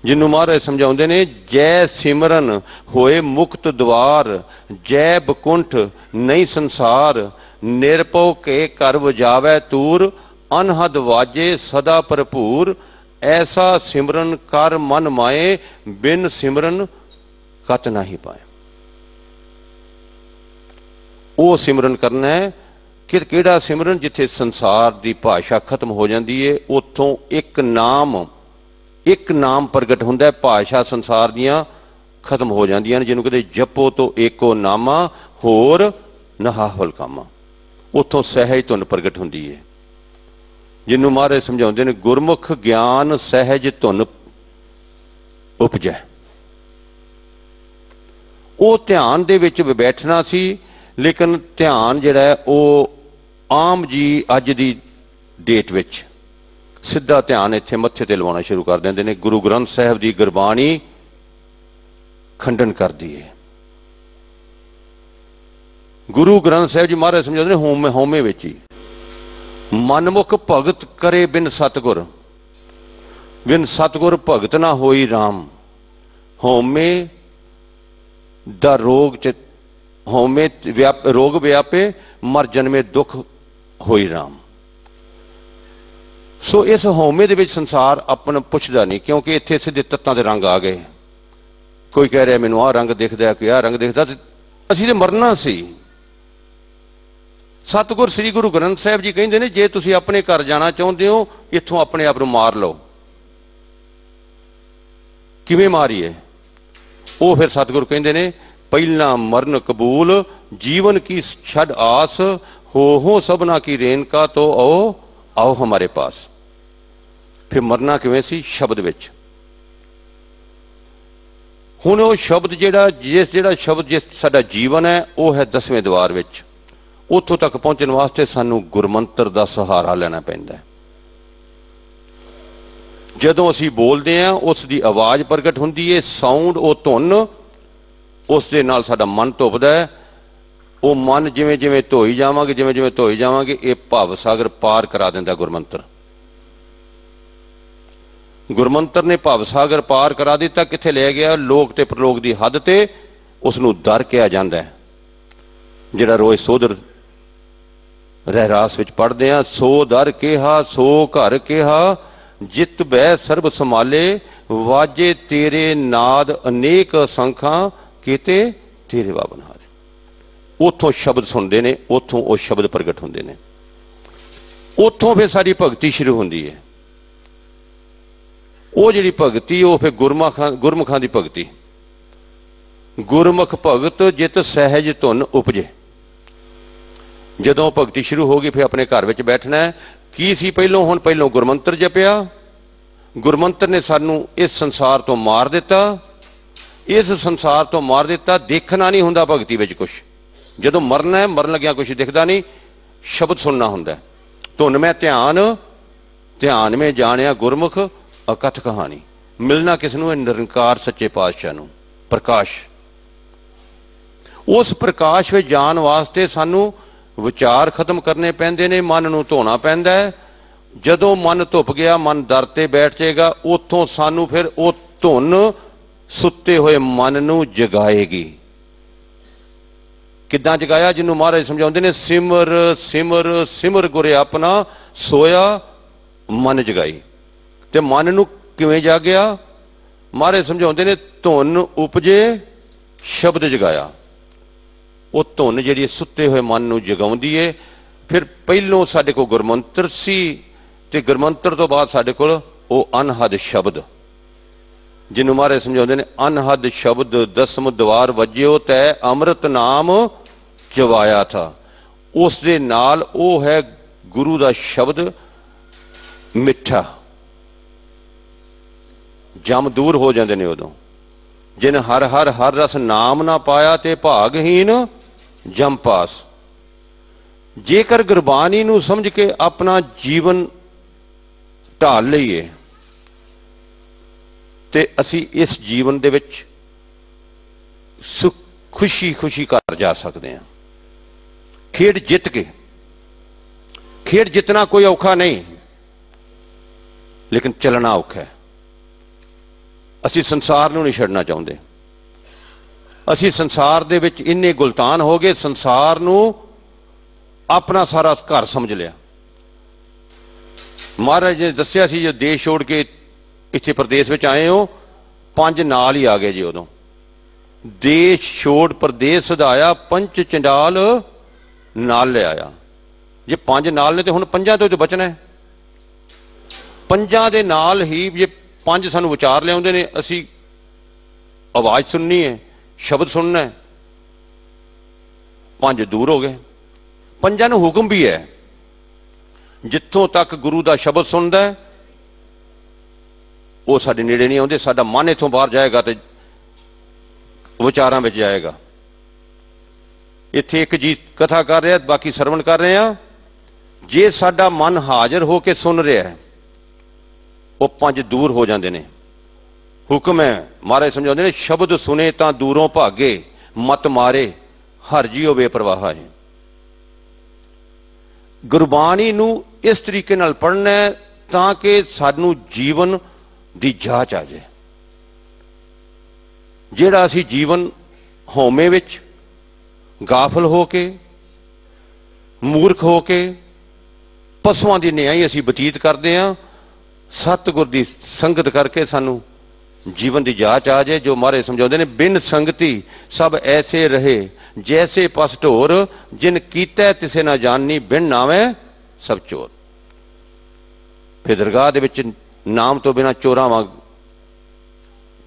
जिन्नू महाराज समझाउंदे ने जय सिमरन होए मुक्त द्वार, जय बकुंठ नहीं संसार, निरभव के कर वजावै तूर, अनहद वाजे सदा भरपूर, ऐसा सिमरन कर मन माए, बिन सिमरन कत नहीं पाए। वो सिमरन करना है कि किहड़ा सिमरन जिथे संसार की भाषा खत्म हो जाती है, उतों एक नाम प्रगट हुंदा है। भाषा संसार दियां खत्म हो जांदियां ने, जिन्हों कहते जपो तो एको नामा होर नहावल कामा। उतों सहज धुन प्रगट हुंदी है। जिन्हों महाराज समझाउंदे ने गुरमुख ज्ञान सहज धुन उपजै। वो ध्यान दे विच बैठना सी, लेकिन ध्यान जिहड़ा है वो आम जी अज दी डेट विच सीधा ध्यान इत्थे मत्थे ते लवाउणा शुरू कर देंदे ने। गुरु ग्रंथ साहिब दी गुरबाणी खंडन करदी है। गुरु ग्रंथ साहिब जी महाराज समझाते हैं होमे विच ही मनमुख भगत करे बिन सतगुर, बिन सतगुर भगत ना होई राम। होमे दा रोग च होमे रोग व्यापे, मर जन्मे दुख होई राम। सो इस होमे दे विच संसार अपन पुछदा नहीं, क्योंकि इत्थे सीधे तत्तां दे रंग आ गए। कोई कह रहा मैनूं आ रंग दिखदा है, कोई आ रंग दिखदा। असीं ते मरना सी। सतगुर श्री गुरु ग्रंथ साहिब जी कहिंदे ने जे तुसीं अपने घर जाना चाहुंदे हो, इत्थों अपने आप नूं मार लो। किवें मारीए? वो फिर सतगुर कहिंदे ने पहला मरण कबूल, जीवन की छड़ आस, हो सबना की रेनका तो आओ हमारे पास। फिर मरना किवें सी? शब्द विच। हुण वो शब्द जिहड़ा शब्द जिस साडा जीवन है वह है 10वें द्वार विच। उत्थों तक पहुंचने वास्ते सानू गुरमंत्र का सहारा लेना पैंदा है। जदों असीं बोलदे हां उसकी आवाज़ प्रगट हुंदी है, साउंड वो धुन, उस दे नाल साडा मन धुपदा है। वो मन जिवें जिवें धोई जावांगे, जिवें जिवें धोई जावांगे, ये भाव सागर पार करा दिंदा गुरमंत्र। गुरमंत्र ने भाव सागर पार करा दिता। कित्थे ले गया? लोक ते प्रलोक की हद ते उसनूं दर कहा जाता है। जिहड़ा रोज़ सोधर रहरास विच पढ़दे हां, सो दर केहा सो घर केहा, जित बह सर्ब संभाले, वाजे तेरे नाद अनेक संखां, कीते तेरे वाबनहारे। उतों शब्द सुनते हैं, उतों वो शब्द प्रगट होंदे ने, उतों फिर साडी भगती शुरू होंदी है। ਉਹ ਜਿਹੜੀ ਭਗਤੀ ਉਹ ਫਿਰ ਗੁਰਮੁਖਾਂ ਦੀ ਭਗਤੀ। ਗੁਰਮੁਖ ਭਗਤ ਜਿਤ ਸਹਿਜ ਧੁਨ ਉਪਜੇ। ਜਦੋਂ ਭਗਤੀ ਸ਼ੁਰੂ ਹੋ ਗਈ ਫਿਰ ਆਪਣੇ ਘਰ ਵਿੱਚ ਬੈਠਣਾ ਹੈ। ਕੀ ਸੀ ਪਹਿਲੋਂ? ਹੁਣ ਪਹਿਲੋਂ ਗੁਰਮੰਤਰ ਜਪਿਆ। ਗੁਰਮੰਤਰ ਨੇ ਸਾਨੂੰ ਇਸ ਸੰਸਾਰ ਤੋਂ ਮਾਰ ਦਿੱਤਾ। ਇਸ ਸੰਸਾਰ ਤੋਂ ਮਾਰ ਦਿੱਤਾ। ਦੇਖਣਾ ਨਹੀਂ ਹੁੰਦਾ ਭਗਤੀ ਵਿੱਚ ਕੁਛ। ਜਦੋਂ ਮਰਨਾ ਹੈ, ਮਰਨ ਲੱਗਿਆ ਕੁਛ ਦਿਖਦਾ ਨਹੀਂ, ਸ਼ਬਦ ਸੁਣਨਾ ਹੁੰਦਾ। ਧੁਨ ਮੈਂ ਧਿਆਨ, ਧਿਆਨ ਮੈਂ ਜਾਣਿਆ ਗੁਰਮੁਖ ਅਕਥ ਕਹਾਣੀ। ਮਿਲਣਾ ਕਿਸ ਨੂੰ ਹੈ? ਨਿਰੰਕਾਰ ਸੱਚੇ ਪਾਤਸ਼ਾਹ ਨੂੰ। ਪ੍ਰਕਾਸ਼। ਉਸ ਪ੍ਰਕਾਸ਼ ਵਿੱਚ ਜਾਣ ਵਾਸਤੇ ਸਾਨੂੰ ਵਿਚਾਰ ਖਤਮ ਕਰਨੇ ਪੈਂਦੇ ਨੇ, ਮਨ ਨੂੰ ਧੋਣਾ ਪੈਂਦਾ ਹੈ। ਜਦੋਂ ਮਨ ਧੁੱਪ ਗਿਆ, ਮਨ ਦਰ ਤੇ ਬੈਠ ਜਾਏਗਾ। ਉੱਥੋਂ ਸਾਨੂੰ ਫਿਰ ਉਹ ਧੁਨ ਸੁੱਤੇ ਹੋਏ ਮਨ ਨੂੰ ਜਗਾਏਗੀ। ਕਿੱਦਾਂ ਜਗਾਇਆ? ਜਿਹਨੂੰ ਮਹਾਰਾਜ ਸਮਝਾਉਂਦੇ ਨੇ, ਸਿਮਰ ਸਿਮਰ ਸਿਮਰ ਗੁਰ ਆਪਣਾ ਸੋਇਆ ਮਨ ਜਗਾਈ। ਤੇ ਮਨ ਨੂੰ ਕਿਵੇਂ ਜਾਗਿਆ? ਮਹਾਰਾਜ ਸਮਝਾਉਂਦੇ ਨੇ, ਧੁਨ ਉਪਜੇ ਸ਼ਬਦ ਜਗਾਇਆ। ਉਹ ਧੁਨ ਜਿਹੜੀ ਸੁੱਤੇ ਹੋਏ ਮਨ ਨੂੰ ਜਗਾਉਂਦੀ ਏ। ਫਿਰ ਪਹਿਲੋਂ ਸਾਡੇ ਕੋਲ ਗੁਰਮੰਤਰ ਸੀ ਤੇ ਗੁਰਮੰਤਰ ਤੋਂ ਬਾਅਦ ਸਾਡੇ ਕੋਲ ਉਹ ਅਨਹਦ ਸ਼ਬਦ, ਜਿਹਨੂੰ ਮਹਾਰਾਜ ਸਮਝਾਉਂਦੇ ਨੇ, ਅਨਹਦ ਸ਼ਬਦ ਦਸਮ ਦਵਾਰ ਵੱਜਿਓ ਤੈ ਅੰਮ੍ਰਿਤ ਨਾਮ ਚਵਾਇਆ ਥਾ। ਉਸ ਦੇ ਨਾਲ ਉਹ ਹੈ ਗੁਰੂ ਦਾ ਸ਼ਬਦ ਮਿੱਠਾ। ਜਮ ਦੂਰ ਹੋ ਜਾਂਦੇ ਨੇ ਉਦੋਂ। ਜਿਨ ਹਰ ਹਰ ਹਰ ਰਸ ਨਾਮ ਨਾ ਪਾਇਆ ਤੇ ਭਾਗਹੀਨ ਜਮ ਪਾਸ। ਜੇਕਰ ਗੁਰਬਾਣੀ ਨੂੰ ਸਮਝ ਕੇ ਆਪਣਾ ਜੀਵਨ ਢਾਲ ਲਈਏ ਤੇ ਅਸੀਂ ਇਸ ਜੀਵਨ ਦੇ ਵਿੱਚ ਖੁਸ਼ੀ ਖੁਸ਼ੀ ਘਰ ਜਾ ਸਕਦੇ ਹਾਂ। ਖੇਡ ਜਿੱਤ ਕੇ। ਖੇਡ ਜਿੱਤਣਾ ਕੋਈ ਔਖਾ ਨਹੀਂ, ਲੇਕਿਨ ਚੱਲਣਾ ਔਖਾ ਹੈ। ਅਸੀਂ ਸੰਸਾਰ ਨੂੰ ਨਹੀਂ ਛੱਡਣਾ ਚਾਹੁੰਦੇ। ਅਸੀਂ ਸੰਸਾਰ ਦੇ ਵਿੱਚ ਇੰਨੇ ਗੁਲਤਾਨ ਹੋ ਗਏ, ਸੰਸਾਰ ਨੂੰ ਆਪਣਾ ਸਾਰਾ ਘਰ ਸਮਝ ਲਿਆ। ਮਹਾਰਾਜ ਨੇ ਦੱਸਿਆ ਸੀ, ਜੋ ਦੇਸ਼ ਛੋੜ ਕੇ ਇੱਥੇ ਪ੍ਰਦੇਸ਼ ਵਿੱਚ ਆਏ ਹੋ, 5 ਨਾਲ ਹੀ ਆ ਗਏ ਜੀ। ਉਦੋਂ ਦੇਸ਼ ਛੋੜ ਪ੍ਰਦੇਸ਼ ਸਦਾਇਆ, ਪੰਚ ਚੰਡਾਲ ਨਾਲ ਲਿਆਇਆ। ਜੇ 5 ਨਾਲ ਨੇ ਤੇ ਹੁਣ 5 ਤੋਂ ਬਚਣਾ ਹੈ। 5 ਦੇ ਨਾਲ ਹੀ ਜੇ 5 ਸਾਨੂੰ ਵਿਚਾਰ ਲਿਆਉਂਦੇ ਨੇ, ਅਸੀਂ ਆਵਾਜ਼ ਸੁਣਨੀ ਹੈ, ਸ਼ਬਦ ਸੁਣਨਾ ਹੈ। 5 ਦੂਰ ਹੋ ਗਏ। 5 ਨੂੰ ਹੁਕਮ ਵੀ ਹੈ, ਜਿੱਥੋਂ ਤੱਕ ਗੁਰੂ ਦਾ ਸ਼ਬਦ ਸੁਣਦਾ ਹੈ ਉਹ ਸਾਡੇ ਨੇੜੇ ਨਹੀਂ ਆਉਂਦੇ। ਸਾਡਾ ਮਨ ਇੱਥੋਂ ਬਾਹਰ ਜਾਏਗਾ ਤੇ ਵਿਚਾਰਾਂ ਵਿੱਚ ਜਾਏਗਾ। ਇੱਥੇ ਇੱਕ ਜੀ ਕਥਾ ਕਰ ਰਿਹਾ, ਬਾਕੀ ਸਰਵਣ ਕਰ ਰਹੇ ਆ। ਜੇ ਸਾਡਾ ਮਨ ਹਾਜ਼ਰ ਹੋ ਕੇ ਸੁਣ ਰਿਹਾ ਹੈ, ਉਹ 5 ਦੂਰ ਹੋ ਜਾਂਦੇ ਨੇ। ਹੁਕਮ ਹੈ, ਮਹਾਰਾਜ ਸਮਝਾਉਂਦੇ ਨੇ, ਸ਼ਬਦ ਸੁਨੇ ਤਾਂ ਦੂਰੋਂ ਭਾਗੇ, ਮਤ ਮਾਰੇ ਹਰ ਜੀਓ ਬੇਪਰਵਾਹ ਹੈ। ਗੁਰਬਾਣੀ ਨੂੰ ਇਸ ਤਰੀਕੇ ਨਾਲ ਪੜ੍ਹਨਾ ਹੈ ਤਾਂ ਕਿ ਸਾਨੂੰ ਜੀਵਨ ਦੀ ਜਾਂਚ ਆ ਜਾਏ। ਜਿਹੜਾ ਅਸੀਂ ਜੀਵਨ ਹਉਮੈ ਵਿੱਚ ਗਾਫਲ ਹੋ ਕੇ, ਮੂਰਖ ਹੋ ਕੇ, ਪਸ਼ੂਆਂ ਦੀ ਨਿਆਈ ਅਸੀਂ ਬਤੀਤ ਕਰਦੇ ਹਾਂ, ਸਤਿਗੁਰ ਦੀ ਸੰਗਤ ਕਰਕੇ ਸਾਨੂੰ ਜੀਵਨ ਦੀ ਜਾਂਚ ਆ ਜਾਏ। ਜੋ ਮਹਾਰਾਜ ਸਮਝਾਉਂਦੇ ਨੇ, ਬਿਨ ਸੰਗਤੀ ਸਭ ਐਸੇ ਰਹੇ, ਜੈਸੇ ਪਸ ਢੋਰ, ਜਿਨ ਕੀਤਾ ਤਿਸੇ ਨਾ ਜਾਣੀ, ਬਿਨ ਨਾਵੇਂ ਸਭ ਚੋਰ। ਫਿਰ ਦਰਗਾਹ ਦੇ ਵਿੱਚ ਨਾਮ ਤੋਂ ਬਿਨਾਂ ਚੋਰਾਂ ਵਾਂਗ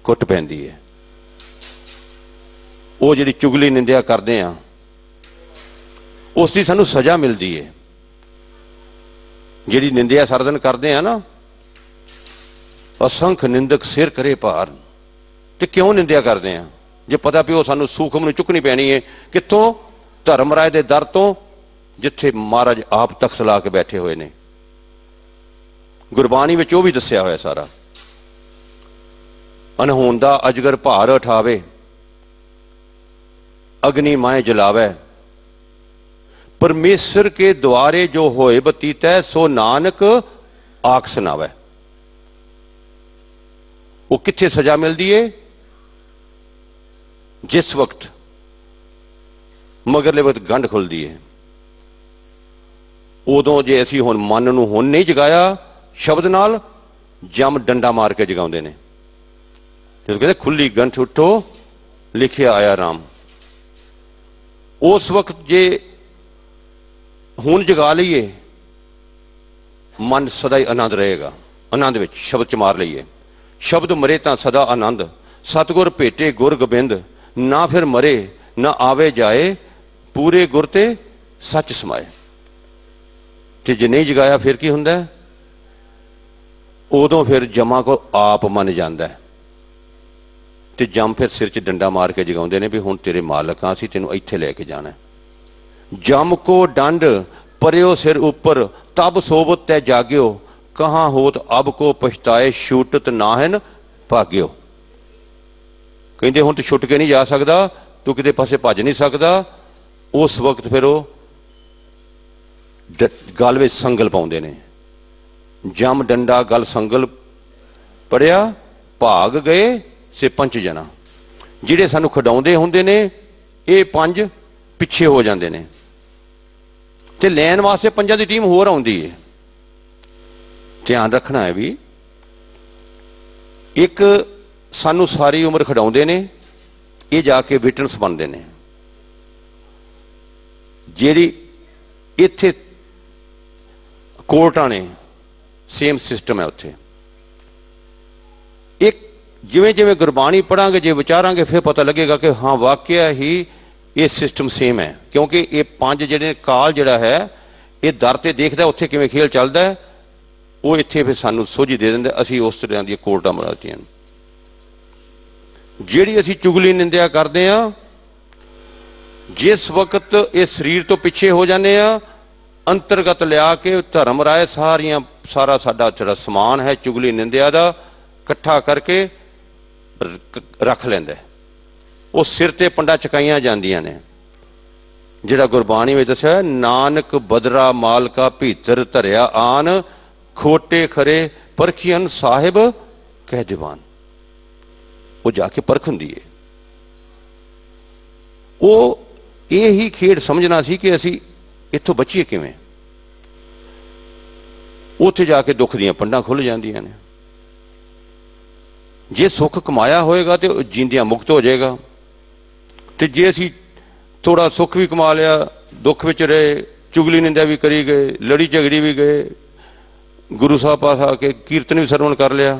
ਕੁੱਟ ਪੈਂਦੀ ਹੈ। ਉਹ ਜਿਹੜੀ ਚੁਗਲੀ ਨਿੰਦਿਆ ਕਰਦੇ ਆ, ਉਸ ਦੀ ਸਾਨੂੰ ਸਜ਼ਾ ਮਿਲਦੀ ਹੈ। ਜਿਹੜੀ ਨਿੰਦਿਆ ਸਾਰਾ ਦਿਨ ਕਰਦੇ ਆ ਨਾ, ਅਸੰਖ ਨਿੰਦਕ ਸਿਰ ਕਰੇ ਭਾਰ। ਤੇ ਕਿਉਂ ਨਿੰਦਿਆ ਕਰਦੇ ਆ? ਜੇ ਪਤਾ ਪਿਓ ਸਾਨੂੰ ਸੂਖਮ ਨੂੰ ਚੁੱਕਣੀ ਪੈਣੀ ਹੈ। ਕਿੱਥੋਂ? ਧਰਮਰਾਜ ਦੇ ਦਰ ਤੋਂ, ਜਿੱਥੇ ਮਹਾਰਾਜ ਆਪ ਤਖਤ ਲਾ ਕੇ ਬੈਠੇ ਹੋਏ ਨੇ। ਗੁਰਬਾਣੀ ਵਿੱਚ ਉਹ ਵੀ ਦੱਸਿਆ ਹੋਇਆ ਸਾਰਾ। ਅਨਹੋਂਦਾ ਅਜਗਰ ਭਾਰ ਉਠਾਵੇ, ਅਗਨੀ ਮਾਏ ਜਲਾਵੇ, ਪਰਮੇਸ਼ਰ ਕੇ ਦੁਆਰੇ ਜੋ ਹੋਏ ਬਤੀਤੈ, ਸੋ ਨਾਨਕ ਆਖ ਸੁਣਾਵੇ। ਉਹ ਕਿੱਥੇ ਸਜ਼ਾ ਮਿਲਦੀ ਏ? ਜਿਸ ਵਕਤ ਮਗਰਲੇ ਵਕਤ ਗੰਢ ਖੁੱਲਦੀ ਹੈ, ਉਦੋਂ ਜੇ ਅਸੀਂ ਹੁਣ ਮਨ ਨੂੰ ਹੁਣ ਨਹੀਂ ਜਗਾਇਆ ਸ਼ਬਦ ਨਾਲ, ਜਮ ਡੰਡਾ ਮਾਰ ਕੇ ਜਗਾਉਂਦੇ ਨੇ। ਜਦੋਂ ਕਹਿੰਦੇ ਖੁੱਲੀ ਗੰਠ ਉੱਠੋ ਲਿਖਿਆ ਆਇਆ ਰਾਮ, ਉਸ ਵਕਤ ਜੇ ਹੁਣ ਜਗਾ ਲਈਏ, ਮਨ ਸਦਾ ਹੀ ਆਨੰਦ ਰਹੇਗਾ। ਆਨੰਦ ਵਿੱਚ ਸ਼ਬਦ ਚ ਮਾਰ ਲਈਏ। शब्द मरे तां सदा आनंद, सतगुर भेटे गुर गोबिंद, ना फिर मरे ना आवे जाए, पूरे गुर ते सच समाए। ते जे नहीं जगाया फिर की हुंदा है? उदों फिर जमा को आप मन जाता है, तो जम फिर सिर च डंडा मार के जगाउंदे ने भी हुण तेरे मालक हाँ, असीं तैनूं इत्थे लैके जाना है। जम को डंड परयो सिर ऊपर, तब सोबत तै जाग्यो, कहाँ होत अब को पछताए, छूटत नाहन भाग्यो। कहते हुण तू छुट के नहीं जा सकता, तू किते पासे भज नहीं सकता। उस वक्त फिर वो गल विच संगल पाउंदे ने, जम डंडा गल संगल पड़िया, भाग गए से 5 जना। जिहड़े सानू खडाउंदे हुंदे ने ये 5 पिछे हो जाते हैं, ते लैन वास्ते 5 की टीम होर आउंदी है। ध्यान रखना है भी, एक सानू सारी उम्र खडाउंदे ने, ये जाके विटनेस बनते हैं। जिहड़ी इत्थे कोर्टां ने सेम सिस्टम है उत्थे। एक जिवें जिवें गुरबाणी पढ़ांगे, जे विचारांगे, फिर पता लगेगा कि हाँ वाकया ही ये सिस्टम सेम है। क्योंकि ये 5 जिहड़े काल जिहड़ा है ये दर ते देखदा उत्थे किवें खेल चलदा है, वो इत्थे फिर सानू सोझी दे दिंदे। असीं उस तरह दी कोर्टां बनातीआं। जिहड़ी असीं चुगली निंदिया करदे आ, जिस वक्त ये शरीर तो पिछे हो जाने आ, अंतरगत लिया के धर्म राय सारा साडा जिहड़ा समान है चुगली निंदिया दा इकट्ठा करके रख लैंदा। वो सिर ते पंडा चकाइयां जांदियां ने। जिहड़ा गुरबाणी में दस्सिया, नानक बदरा माल का भीतर धरिया आन, खोटे खरे परखियन साहिब कह दीवान। वो जाके परख हुंदी है। वो ये ही खेड समझना सी कि असी इत्थों बचीए किवें। उत्थे जाके दुख दियां पंडां खुल जांदियां ने। जे सुख कमाया होएगा तो जींदियां मुक्त हो जाएगा, तो जे असी थोड़ा सुख भी कमा लिया, दुख विच रहे, चुगली निंदा भी करी गए, लड़ी झगड़ी भी गए, गुरु साहब पास आके कीर्तन भी सरवण कर लिया,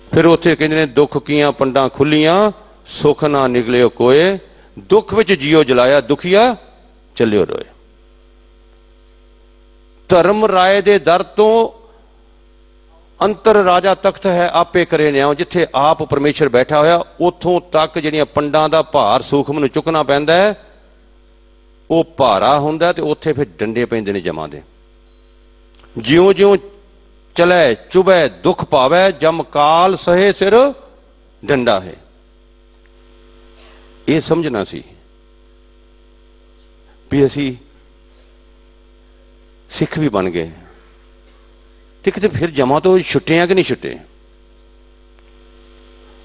फिर उत्थे कहंदे ने दुख कियां पंडां खुलियां, सुख ना निकलियो कोए, दुख विच जियो जलाया, दुखिया चलियो रोए। धर्म राय दे दर तो अंतर राजा तख्त है आपे करे न्याय। जिथे आप परमेश्वर बैठा होया, उथों तक जिहड़ियां पंडां दा भार सूखम नूं चुकना पैंदा है, वो भारा हुंदा ते उत्थे फिर डंडे पैंदे ने जमां दे। ज्यों ज्यों चलै चुभै दुख पावै, जम काल सहे सिर डंडा है। ये समझना सी भी असी सिख भी बन गए, तो किते फिर जमा तो छुट्टे हैं कि नहीं छुट्टे?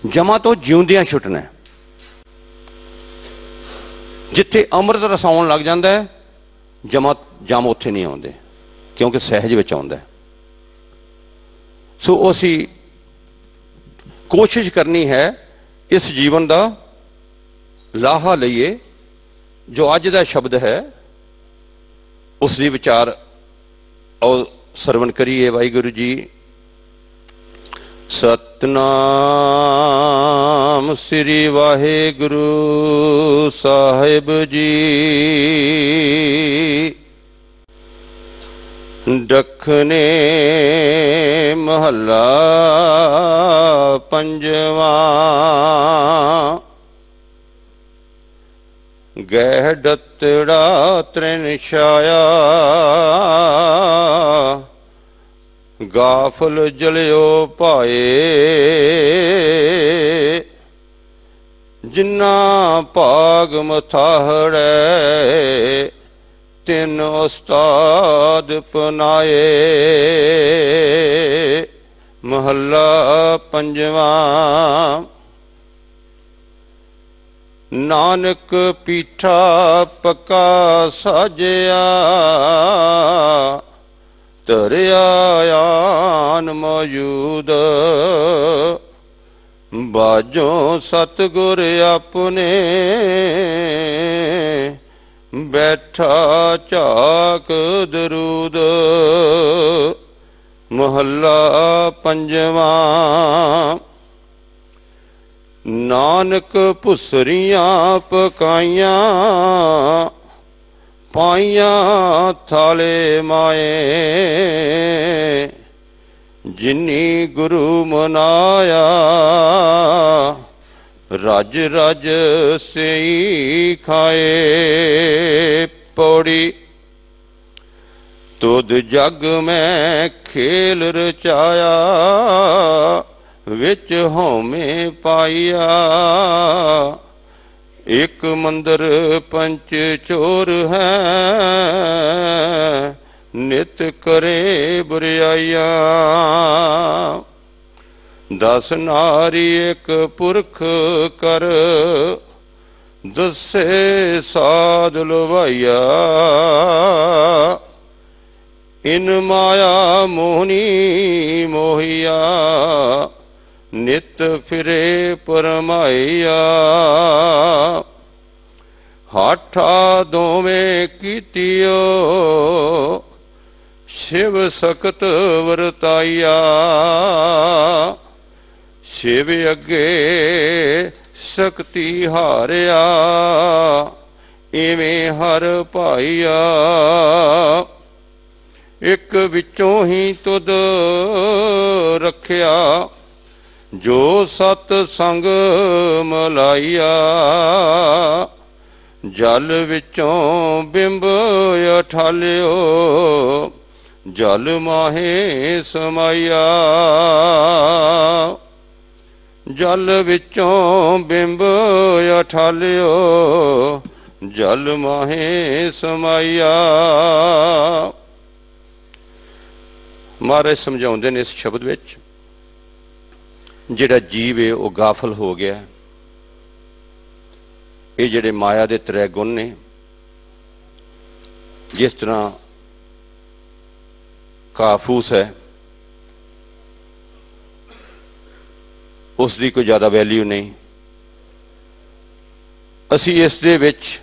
जमा तो जिउंदियां छुटना है। जिथे अमृत रसाउण लग जाता है, जम उत्थे नहीं आउंदे, क्योंकि सहज विच आउंदा है। सो असी कोशिश करनी है इस जीवन का लाहा लईए। जो अज का शब्द है उसकी विचार और सरवण करिए। वाहिगुरु जी। सतनाम श्री वाहिगुरु साहिब जी। दखने महला पंजवा। गह डतड़ा त्रिन छाया, गाफल जलियो पाए। जिन्ना भाग मथाहड़े, तिन उस्ताद पनाए। महला पंजवा। नानक पीठा पक्का साजिया, धरिया आन मौजूद। बाजों सतगुर अपने, बैठा चाक दरूद। महला पंजवा। नानक भुसरियां पकाइयां पाइयां थाले माए, जिन्नी गुरु मनाया रज रज सेई खाए। पौड़ी। तुद जग में खेल रचाया विच होमे पाइया, एक मंदिर पंच चोर है नित करे बुराइया। 10 नारी एक पुरख कर दसे साध लुभाइया, इन माया मोहनी मोहिया नित फिरे परमाइया। हाठा दोवें कीतियो शिव सकत वरताइया, शिव अगे शक्ति हारिया इवें हर भाइया। एक विचों ही तुद रखिया जो सत संग मलाइया, जल विचों बिंब अठालियो जल माहे समाइया। जल विचों बिंब अठालियो जल माहे समाइया। महाराज समझाउंदे ने इस शब्द विच जिहड़ा जीव है वह गाफल हो गया। ये जिहड़े माया दे त्रै गुण ने, जिस तरह काफूस है उसकी कोई ज़्यादा वैल्यू नहीं। असी इस दे विच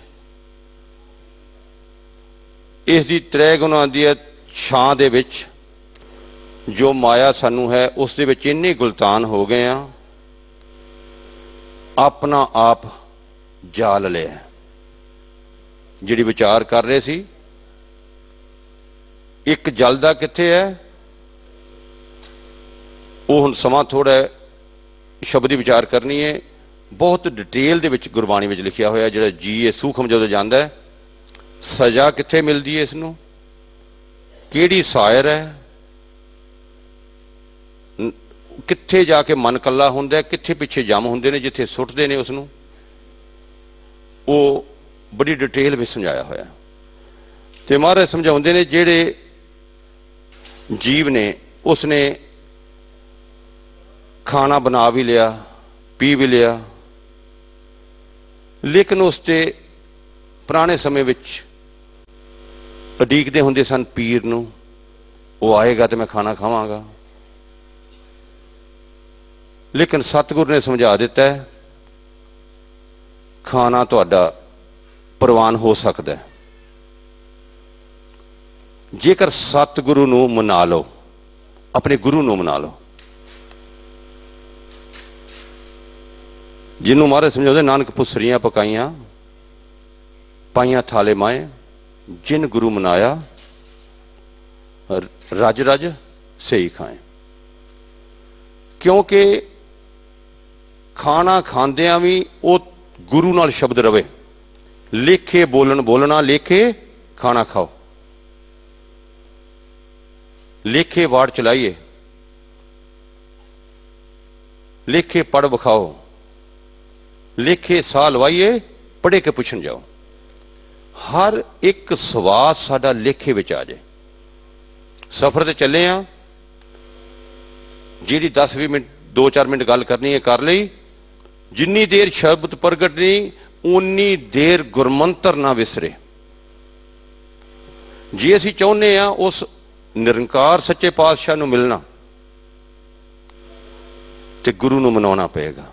इसकी त्रै गुणां दी छां दे विच जो माया सानू है उस दे विच इन्ने गुलतान हो गए हैं, अपना आप जाल लिया। जिहड़ी विचार कर रहे सी एक जलदा कित्थे है, वो हुण समा थोड़ा शब्दी विचार करनी है। बहुत डिटेल दे विच गुरबाणी विच लिखिया होया जिहड़ा जी ये सूखम जदों जांदा है, सजा कित्थे मिलदी है, इसनूं किहड़ी सायर है, कित्थे जाके मन कला हुंदा है, कित्थे पिछे जम हुंदे ने, जिथे सुटदे ने उसनूं, वो बड़ी डिटेल में समझाया होया। ते महाराज समझाउंदे ने जिहड़े जीव ने उसने खाना बना भी लिया पी भी लिया, लेकिन उसते पुराने समय विच उडीकदे हुंदे सन पीर नूं, वो आएगा तो मैं खाना खावांगा। लेकिन सतगुरु ने समझा दिता है खाना तुहाडा प्रवान हो सकता है जेकर सतगुरु नूं मना लो, अपने गुरु नूं मना लो। जिन्हों महाराज समझाते नानक भुसरियां पकाइयां पाइयां थाले माए, जिन गुरु मनाया रज रज सही खाए। क्योंकि खाना खांदियां भी वो गुरु नाल शब्द रवे, लेखे बोलन बोलना, लेखे खाना खाओ, लेखे वाड़ चलाइए, लेखे पढ़ बखाओ, लेखे साह लवाइए, पढ़े के पुछन जाओ। हर एक सवाल साडा लेखे विच आ जाए। सफर ते चले आ, जिहड़ी 10-20 मिनट 2-4 मिनट गल करनी है कर लई, जिन्नी देर शब्द प्रगट नहीं उन्नी देर गुरमंत्र ना विसरे। जे असीं चाहुंदे आ उस निरंकार सच्चे पातशाह नूं मिलना ते गुरु नूं मनाउणा पएगा।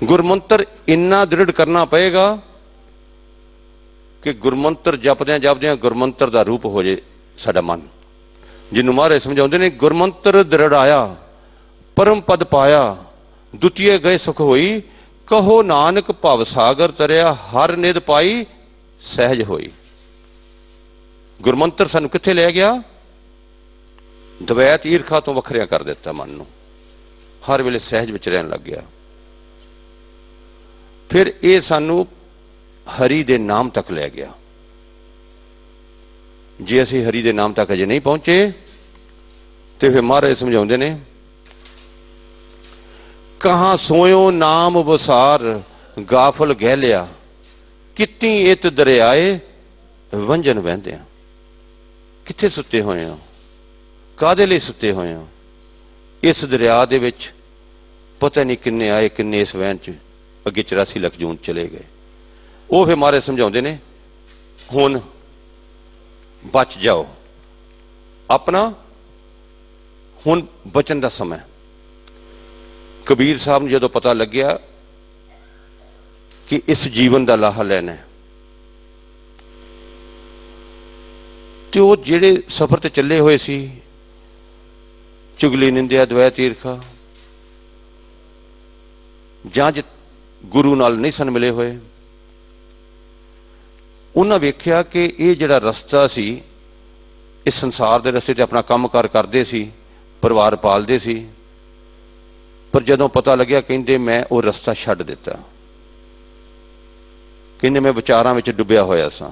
गुरमंत्र इन्ना दृढ़ करना पएगा कि गुरमंत्र जपद्यां जपद्यां गुरमंत्र दा रूप हो जाए साडा मन। ਜਿਹਨੂੰ ਮਹਾਰਾਜ ਸਮਝਾਉਂਦੇ ਨੇ, ਗੁਰਮੰਤਰ ਦ੍ਰਿੜਾਇਆ ਪਰਮ ਪਦ ਪਾਇਆ, ਦੁਤੀਏ ਗਏ ਸੁਖ ਹੋਈ, ਕਹੋ ਨਾਨਕ ਭਵ ਸਾਗਰ ਤਰਿਆ, ਹਰ ਨਿਧ ਪਾਈ ਸਹਿਜ ਹੋਈ। ਗੁਰਮੰਤਰ ਸਾਨੂੰ ਕਿੱਥੇ ਲੈ ਗਿਆ? ਦਵੈਤ ਈਰਖਾ ਤੋਂ ਵੱਖਰਿਆ ਕਰ ਦਿੱਤਾ ਮਨ ਨੂੰ, ਹਰ ਵੇਲੇ ਸਹਿਜ ਵਿੱਚ ਰਹਿਣ ਲੱਗ ਗਿਆ। ਫਿਰ ਇਹ ਸਾਨੂੰ ਹਰੀ ਦੇ ਨਾਮ ਤੱਕ ਲੈ ਗਿਆ। ਜੇ ਅਸੀਂ ਹਰੀ ਦੇ ਨਾਮ ਤੱਕ ਅਜੇ ਨਹੀਂ ਪਹੁੰਚੇ ਤੇ ਫਿਰ ਮਹਾਰਾਜ ਸਮਝਾਉਂਦੇ ਨੇ, ਕਹਾਂ ਸੋਇਓ ਨਾਮ ਵਸਾਰ, ਗਾਫਲ ਗਹਿ ਲਿਆ, ਕਿਤੀ ਇਤ ਦਰਿਆਏ ਵੰਜਨ ਵਹਿੰਦਿਆਂ। ਕਿੱਥੇ ਸੁੱਤੇ ਹੋਏ ਹੋ? ਕਾਹਦੇ ਲਈ ਸੁੱਤੇ ਹੋਏ ਹੋ? ਇਸ ਦਰਿਆ ਦੇ ਵਿੱਚ ਪਤਾ ਨਹੀਂ ਕਿੰਨੇ ਆਏ, ਕਿੰਨੇ ਇਸ ਵਹਿਣ ਚ ਅੱਗੇ 84 ਲੱਖ ਜੂਨ ਚਲੇ ਗਏ। ਉਹ ਫਿਰ ਮਹਾਰਾਜ ਸਮਝਾਉਂਦੇ ਨੇ, ਹੁਣ ਬਚ ਜਾਓ, ਆਪਣਾ ਹੁਣ ਬਚਣ ਦਾ ਸਮਾਂ। ਕਬੀਰ ਸਾਹਿਬ ਨੂੰ ਜਦੋਂ ਪਤਾ ਲੱਗਿਆ ਕਿ ਇਸ ਜੀਵਨ ਦਾ ਲਾਹਾ ਲੈਣਾ ਤੇ ਉਹ ਜਿਹੜੇ ਸਫ਼ਰ ਤੇ ਚੱਲੇ ਹੋਏ ਸੀ, ਚੁਗਲੀ ਨਿੰਦਿਆ ਦਵੈਤ ਈਰਖਾ, ਜਾਂ ਗੁਰੂ ਨਾਲ ਨਹੀਂ ਸਨ ਮਿਲੇ ਹੋਏ, ਉਹਨਾਂ ਵੇਖਿਆ ਕਿ ਇਹ ਜਿਹੜਾ ਰਸਤਾ ਸੀ, ਇਸ ਸੰਸਾਰ ਦੇ ਰਸਤੇ ਤੇ ਆਪਣਾ ਕੰਮਕਾਰ ਕਰਦੇ ਸੀ, ਪਰਿਵਾਰ ਪਾਲਦੇ ਸੀ, ਪਰ ਜਦੋਂ ਪਤਾ ਲੱਗਿਆ ਕਹਿੰਦੇ ਮੈਂ ਉਹ ਰਸਤਾ ਛੱਡ ਦਿੱਤਾ। ਕਹਿੰਦੇ ਮੈਂ ਵਿਚਾਰਾਂ ਵਿੱਚ ਡੁੱਬਿਆ ਹੋਇਆ ਸਾਂ।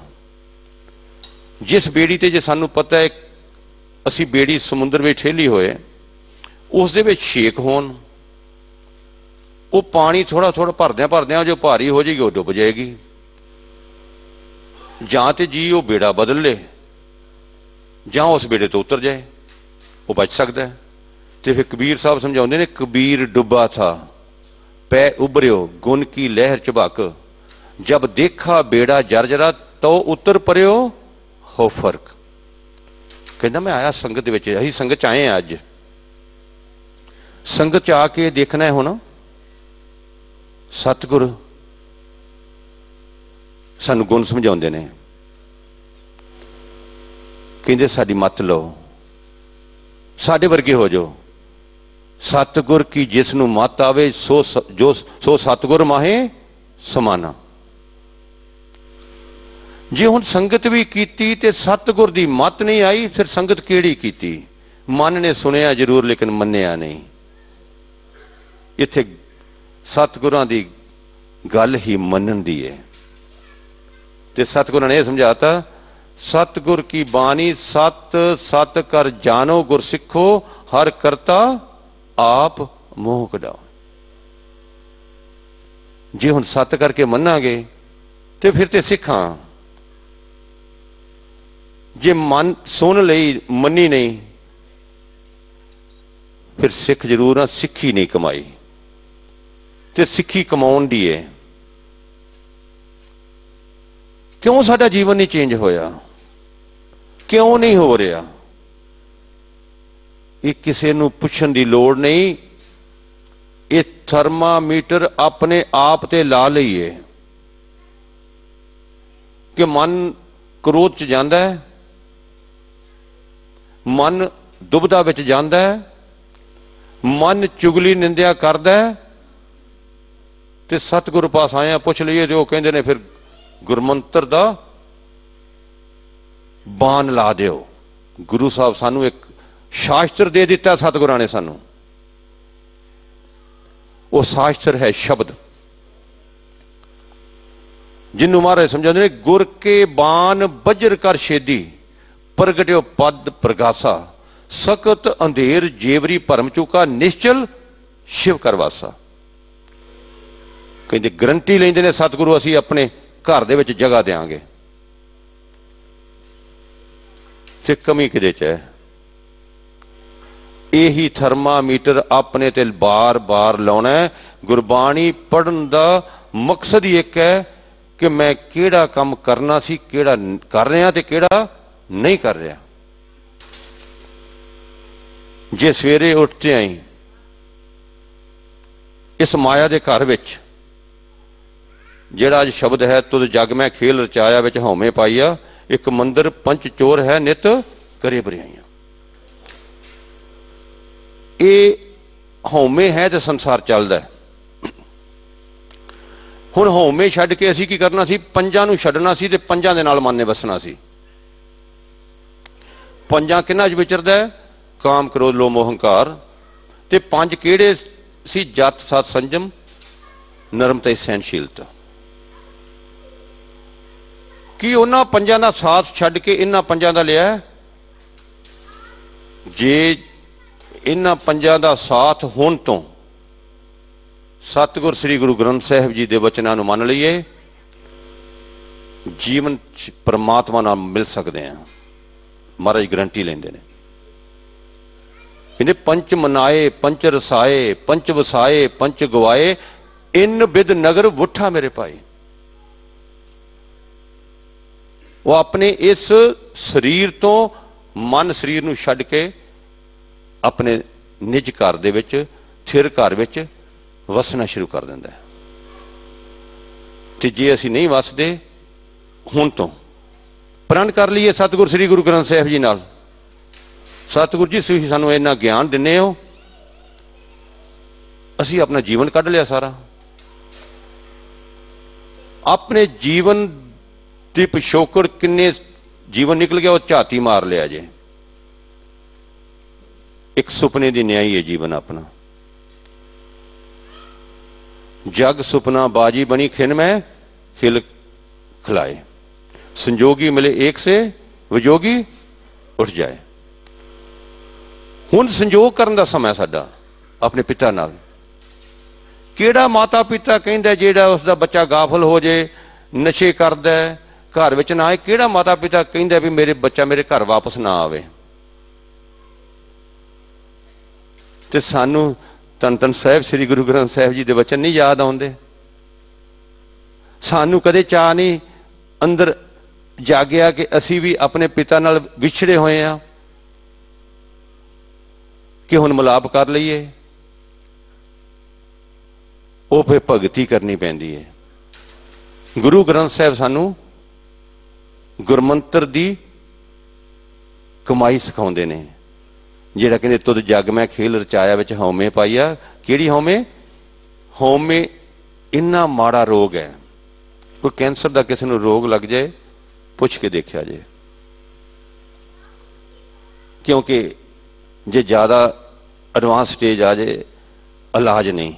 ਜਿਸ ਬੇੜੀ ਤੇ ਜੇ ਸਾਨੂੰ ਪਤਾ ਹੈ ਅਸੀਂ ਬੇੜੀ ਸਮੁੰਦਰ ਵਿੱਚ ਠੇਲੀ ਹੋਏ, ਉਸ ਦੇ ਵਿੱਚ ਛੇਕ ਹੋਣ, ਉਹ ਪਾਣੀ ਥੋੜਾ ਥੋੜਾ ਭਰਦਿਆਂ ਭਰਦਿਆਂ ਜੋ ਭਾਰੀ ਹੋ ਜਾਏਗੀ ਉਹ ਡੁੱਬ ਜਾਏਗੀ। ਜਾਂ ਤੇ ਜੀ ਉਹ ਬੇੜਾ ਬਦਲ ਲੇ, ਜਾਂ ਉਸ ਬੇੜੇ ਤੋਂ ਉਤਰ ਜਾਏ, ਉਹ ਬਚ ਸਕਦਾ ਹੈ। ਤੇ ਫਿਰ ਕਬੀਰ ਸਾਹਿਬ ਸਮਝਾਉਂਦੇ ਨੇ, ਕਬੀਰ ਡੁੱਬਾ ਥਾ ਪੈ ਉਭਰਿਓ, ਗੁਣ ਕੀ ਲਹਿਰ ਝਬਕ, ਜਬ ਦੇਖਾ ਬੇੜਾ ਜਰਜਰਾ ਤੋ ਉਤਰ ਪਰਿਓ ਹੋ ਫਰਕ। ਕਹਿੰਦਾ ਮੈਂ ਆਇਆ ਸੰਗਤ ਦੇ ਵਿੱਚ, ਅਸੀਂ ਸੰਗਤ ਚ ਆਏ ਆ, ਅੱਜ ਸੰਗਤ ਚ ਆ ਕੇ ਦੇਖਣਾ ਹੈ ਹੁਣ ਸਤਿਗੁਰ ਸਾਨੂੰ ਗੁਣ ਸਮਝਾਉਂਦੇ ਨੇ। ਕਹਿੰਦੇ ਸਾਡੀ ਮੱਤ ਲਓ, ਸਾਡੇ ਵਰਗੇ ਹੋ ਜਾਓ। ਸਤਿਗੁਰ ਕੀ ਜਿਸ ਨੂੰ ਮੱਤ ਆਵੇ ਸੋ ਸਤਿਗੁਰ ਮਾਹੇ ਸਮਾਨਾ। ਜੇ ਹੁਣ ਸੰਗਤ ਵੀ ਕੀਤੀ ਤੇ ਸਤਿਗੁਰ ਦੀ ਮੱਤ ਨਹੀਂ ਆਈ, ਫਿਰ ਸੰਗਤ ਕਿਹੜੀ ਕੀਤੀ? ਮਨ ਨੇ ਸੁਣਿਆ ਜ਼ਰੂਰ ਲੇਕਿਨ ਮੰਨਿਆ ਨਹੀਂ। ਇੱਥੇ ਸਤਿਗੁਰਾਂ ਦੀ ਗੱਲ ਹੀ ਮੰਨਣ ਦੀ ਹੈ। ਤੇ ਸਤਿਗੁਰਾਂ ਨੇ ਇਹ ਸਮਝਾਤਾ, ਸਤਿਗੁਰ ਕੀ ਬਾਣੀ ਸਤ ਸਤ ਕਰ ਜਾਣੋ, ਗੁਰ ਸਿੱਖੋ ਹਰ ਕਰਤਾ ਆਪ ਮੋਹ ਕਢਾਓ। ਜੇ ਹੁਣ ਸਤ ਕਰਕੇ ਮੰਨਾਂਗੇ ਤੇ ਫਿਰ ਤੇ ਸਿੱਖਾਂ। ਜੇ ਮਨ ਸੁਣ ਲਈ ਮੰਨੀ ਨਹੀਂ, ਫਿਰ ਸਿੱਖ ਜ਼ਰੂਰ ਆ, ਸਿੱਖੀ ਨਹੀਂ ਕਮਾਈ। ਤੇ ਸਿੱਖੀ ਕਮਾਉਣ ਦੀ ਹੈ। ਕਿਉਂ ਸਾਡਾ ਜੀਵਨ ਨਹੀਂ ਚੇਂਜ ਹੋਇਆ? ਕਿਉਂ ਨਹੀਂ ਹੋ ਰਿਹਾ? ਇਹ ਕਿਸੇ ਨੂੰ ਪੁੱਛਣ ਦੀ ਲੋੜ ਨਹੀਂ। ਇਹ ਥਰਮਾਮੀਟਰ ਆਪਣੇ ਆਪ ਤੇ ਲਾ ਲਈਏ ਕਿ ਮਨ ਕ੍ਰੋਧ ਚ ਜਾਂਦਾ ਹੈ, ਮਨ ਦੁਬਦਾ ਵਿੱਚ ਜਾਂਦਾ ਹੈ, ਮਨ ਚੁਗਲੀ ਨਿੰਦਿਆ ਕਰਦਾ ਹੈ, ਤੇ ਸਤਿਗੁਰ ਪਾਸ ਆਏ ਆ ਪੁੱਛ ਲਈਏ ਤੇ ਉਹ ਕਹਿੰਦੇ ਨੇ ਫਿਰ ਗੁਰਮੰਤਰ ਦਾ ਬਾਣ ਲਾ ਦਿਓ। ਗੁਰੂ ਸਾਹਿਬ ਸਾਨੂੰ ਇੱਕ ਸ਼ਾਸਤਰ ਦੇ ਦਿੱਤਾ ਸਤਿਗੁਰਾਂ ਨੇ ਸਾਨੂੰ, ਉਹ ਸ਼ਾਸਤਰ ਹੈ ਸ਼ਬਦ, ਜਿਹਨੂੰ ਮਹਾਰਾਜ ਸਮਝਾਉਂਦੇ ਨੇ, ਗੁਰ ਕੇ ਬਾਣ ਬਜਰ ਕਰ ਛੇਦੀ, ਪ੍ਰਗਟਿਓ ਪਦ ਪ੍ਰਗਾਸਾ, ਸਕਤ ਅੰਧੇਰ ਜੇਵਰੀ ਭਰਮ ਚੁਕਾ, ਨਿਸ਼ਚਲ ਸ਼ਿਵ ਕਰਵਾਸਾ। ਕਹਿੰਦੇ ਗਰੰਟੀ ਲੈਂਦੇ ਨੇ ਸਤਿਗੁਰੂ, ਅਸੀਂ ਆਪਣੇ ਘਰ ਦੇ ਵਿੱਚ ਜਗ੍ਹਾ ਦੇਵਾਂਗੇ। ਤੇ ਕਮੀ ਕਿਹਦੇ ਚ ਹੈ? ਇਹੀ ਥਰਮਾਮੀਟਰ ਆਪਣੇ ਤੇ ਬਾਰ-ਬਾਰ ਲਾਉਣਾ ਹੈ। ਗੁਰਬਾਣੀ ਪੜ੍ਹਨ ਦਾ ਮਕਸਦ ਹੀ ਇੱਕ ਹੈ ਕਿ ਮੈਂ ਕਿਹੜਾ ਕੰਮ ਕਰਨਾ ਸੀ, ਕਿਹੜਾ ਕਰ ਰਿਹਾ ਤੇ ਕਿਹੜਾ ਨਹੀਂ ਕਰ ਰਿਹਾ। ਜੇ ਸਵੇਰੇ ਉੱਠਦੇ ਆਂ ਇਸ ਮਾਇਆ ਦੇ ਘਰ ਵਿੱਚ, ਜਿਹੜਾ ਅੱਜ ਸ਼ਬਦ ਹੈ, ਤੁਧ ਜਗ ਮੈਂ ਖੇਲ ਰਚਾਇਆ, ਵਿੱਚ ਹਉਮੈ ਪਾਈਆ, ਇੱਕ ਮੰਦਰ ਪੰਚ ਚੋਰ ਹੈ ਨਿਤ ਕਰੇ ਬਰਿਆਈਆਂ। ये हौमे है तो संसार चलता है। हुण हौमे छड्ड के असीं की करना सी, पंजां नूं छड्डना सी ते पंजां दे नाल मन ने वसना सी। पंजां किन्हां च विचरदा है? काम, क्रोध, लोभ, मोह, हंकार। ते पंज किहड़े सी? जत, सत, संजम, नरमता, सहनशीलता। की उन्हां पंजां दा साथ छड्ड के इन्हां पंजां दा लिया? जे इन्हां पंजां दा साथ होण तो सतगुर श्री गुरु ग्रंथ साहिब जी के वचनों को मान लीए, जीवन परमात्मा नाल मिल सकते हैं। महाराज गारंटी लेंदे ने। इन्हें पंच मनाए, पंच रसाए, पंच वसाए, पंच गवाए, इन बिद नगर वुठा मेरे भाई। वो अपने इस शरीर तो मन शरीर नूं छड्ड के अपने निज घर दे विच, थिर घर विच वसना शुरू कर दिंदा है। ते जे असीं नहीं वसदे, हुण तो प्रण कर लीए सतगुर श्री गुरु ग्रंथ साहिब जी नाल। सतगुर जी तुसीं सानूं इन्ना ज्ञान दिंदे हो, असीं अपना जीवन कढ लिया सारा। अपने जीवन की पिछोकड़ किन्ने जीवन निकल गया, वो झाती मार लिया जे। एक सुपने की न्याई है जीवन अपना। जग सुपना बाजी बनी खिन में खिल खिलाए, संजोगी मिले एक से विजोगी उठ जाए। हुण संजोग करन दा समय साडा अपने पिता नाल। किहड़ा माता पिता कहंदा जिहड़ा उसका बच्चा गाफल हो जाए, नशे करदा है, घर विच ना आए? किहड़ा माता पिता कहंदा भी मेरे बच्चा मेरे घर वापस ना आवे? ते सानू धन धन साहिब श्री गुरु ग्रंथ साहिब जी के वचन नहीं याद आउंदे? सानू कदे चाह नहीं अंदर जागिया कि असी भी अपने पिता नाल विछड़े होए हैं, कि हुण मिलाप कर लईए? वो फिर भगती करनी पैंदी है। गुरु ग्रंथ साहिब सानू गुरमंत्र दी कमाई सिखाउंदे ने। जिहड़ा कहंदे तुद जग मैं खेल रचाया विच हौमे पाईया। किहड़ी हौमे? हौमे इन्ना माड़ा रोग है। कोई कैंसर का किसी नूं रोग लग जाए, पुछ के देखा जाए, क्योंकि जे ज्यादा एडवांस स्टेज आ जाए इलाज नहीं।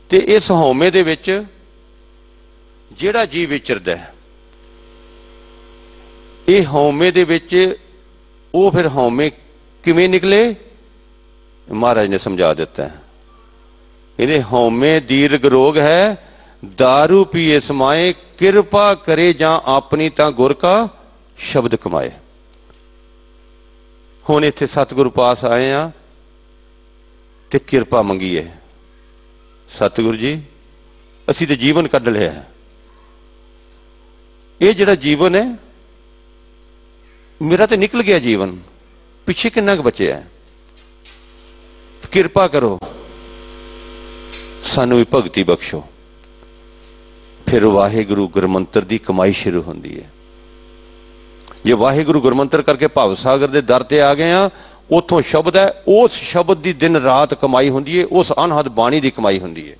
ते इस हौमे दे विच जिहड़ा जी विचरदा है, ये हौमे दे विच वो फिर हौमे किवें निकले? महाराज ने समझा दिता है। इन्हें हौमे दीर्घ रोग है, दारू पिए समाए, कृपा करे जा अपनी ता गुर का शब्द कमाए। हुण इत्थे सतगुरु पास आए हैं ते कृपा मंगीए, सतगुरु जी असी तो जीवन कढ लिया है। ये जिहड़ा जीवन है मेरा तो निकल गया जीवन, पिछे किन्ना बचे है, कृपा करो सानू भी भगती बख्शो। फिर वाहिगुरु गुरमंत्र की कमाई शुरू होती है। जे वाहिगुरु गुरमंत्र करके भावसागर के दर ते आ गए हैं, उतों शब्द है, उस शब्द की दिन रात कमाई होती है, उस अनहद बाणी की कमाई होती है।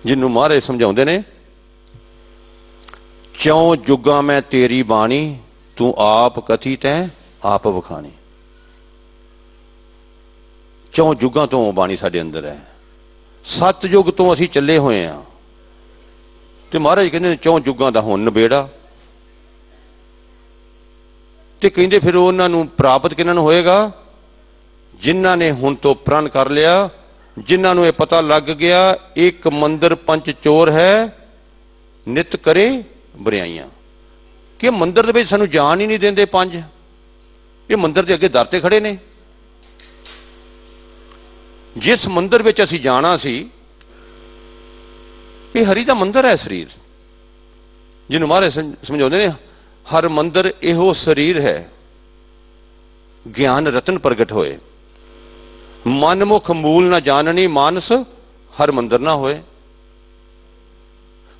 जिन्हों महाराज समझाते ने, चौं जुगा मैं तेरी बाणी, तू आप कथी तैं आप विखाणी। चौं जुगां तो बाणी साडे अंदर है। सत युग तो असीं चले हुए हैं ते महाराज कहते चौं जुगां दा हुण नबेड़ा। ते कहते फिर उन्होंने प्राप्त किन्हां नूं होएगा? जिन्हां ने हुण तो प्रण कर लिया, जिन्हां नूं ये पता लग गया एक मंदिर पंच चोर है, नित करे बुराइयां। कि मंदिर दे विच सानूं जान ही नहीं देंदे पंज, ये मंदिर दे अगे दर ते खड़े ने। जिस मंदिर विच असीं जाना सी, ये हरि दा मंदिर है शरीर। जिन्हों महाराज समझाते ने, हर मंदिर इहो शरीर है, ज्ञान रतन प्रगट होए। मनमुख मूल ना जाननी, मानस हर मंदिर ना होए।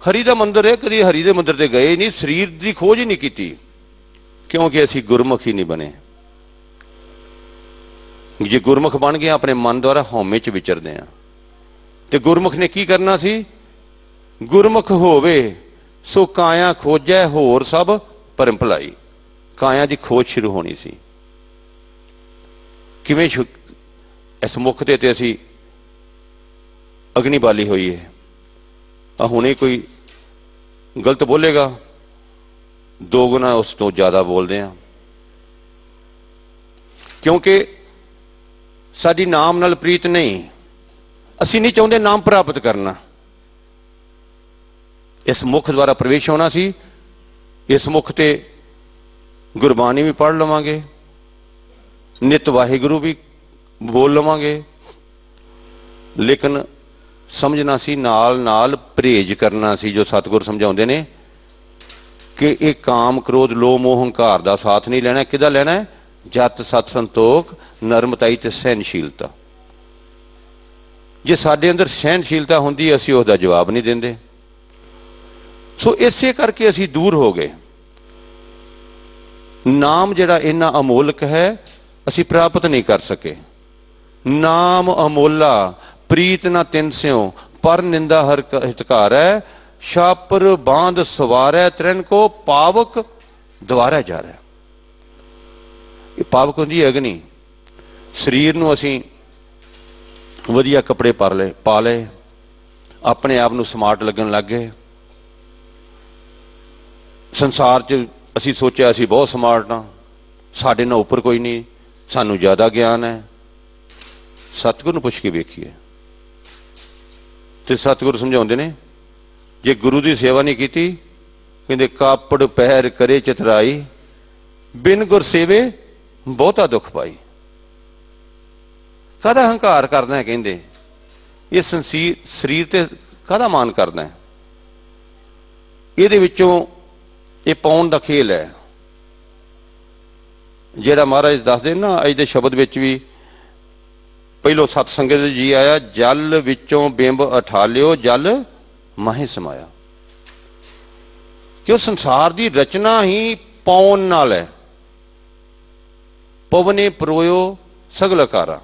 हरि दा मंदिर है, कभी हरि दे मंदिर ते गए नहीं, शरीर की खोज ही नहीं की, क्योंकि असी गुरमुख ही नहीं बने। जे गुरमुख बन गए अपने मन द्वारा हौमे च विचरदे हैं। ते गुरमुख ने की करना सी? गुरमुख होवे सो काया खोजै होर सब परम भलाई। काया की खोज शुरू होनी सी। किवें इस मुख ते असी अग्नि बाली हुई है। हुणे कोई गलत बोलेगा, दो गुना उस तो ज्यादा बोलते हैं, क्योंकि साडी नाम नाल प्रीत नहीं। असी नहीं चाहते नाम प्राप्त करना। इस मुख द्वारा प्रवेश होना सी। इस मुख ते गुरबाणी भी पढ़ लवांगे, नित वाहिगुरु भी बोल लवांगे, लेकिन समझना सी नाल नाल परहेज करना सी। जो सतगुर समझाउंदे ने कि ये काम क्रोध लोभ मोह हंकार दा साथ नहीं लेना। किदा लेना है? जत सत संतोख नरमताई ते सहनशीलता। जे साडे अंदर सहनशीलता हुंदी असी उसदा जवाब नहीं देंदे। सो इसे करके असी दूर हो गए। नाम जिहड़ा इन्ना अमोलक है असी प्राप्त नहीं कर सके। नाम अमोला प्रीत ना तिन स्यों पर निंदा हर हितकार है। छापर बांध सवारै त्रिन को पावक द्वारा जा रहा। ये पावक होंदी अग्नि। शरीर नूं असी वधिया कपड़े पा ले, अपने आप नूं स्मार्ट लगन लग गए। संसार च असी सोचा असी बहुत स्मार्ट हाँ, साडे नाल उपर कोई नहीं, सानू ज्यादा ज्ञान है। सतगुर नूं पुछ के वेखिए ते सतगुर समझाउंदे ने जे गुरु की सेवा नहीं की, कहते कापड़ पैर करे चतराई, बिन गुर सेवे बहुता दुख पाई। काहदा हंकार करना है? कहते ये शरीर ते काहदा मान करना है? ये ये पाउण का खेल है। जिहड़ा महाराज दसदे ना अज दे शब्द विच भी पहलो सतसंगत जी आया, जल विचों बिंब अठालियो जल माहे समाया। क्यों? संसार की रचना ही पाउण नाल है। पवने परोयो सगलकारा।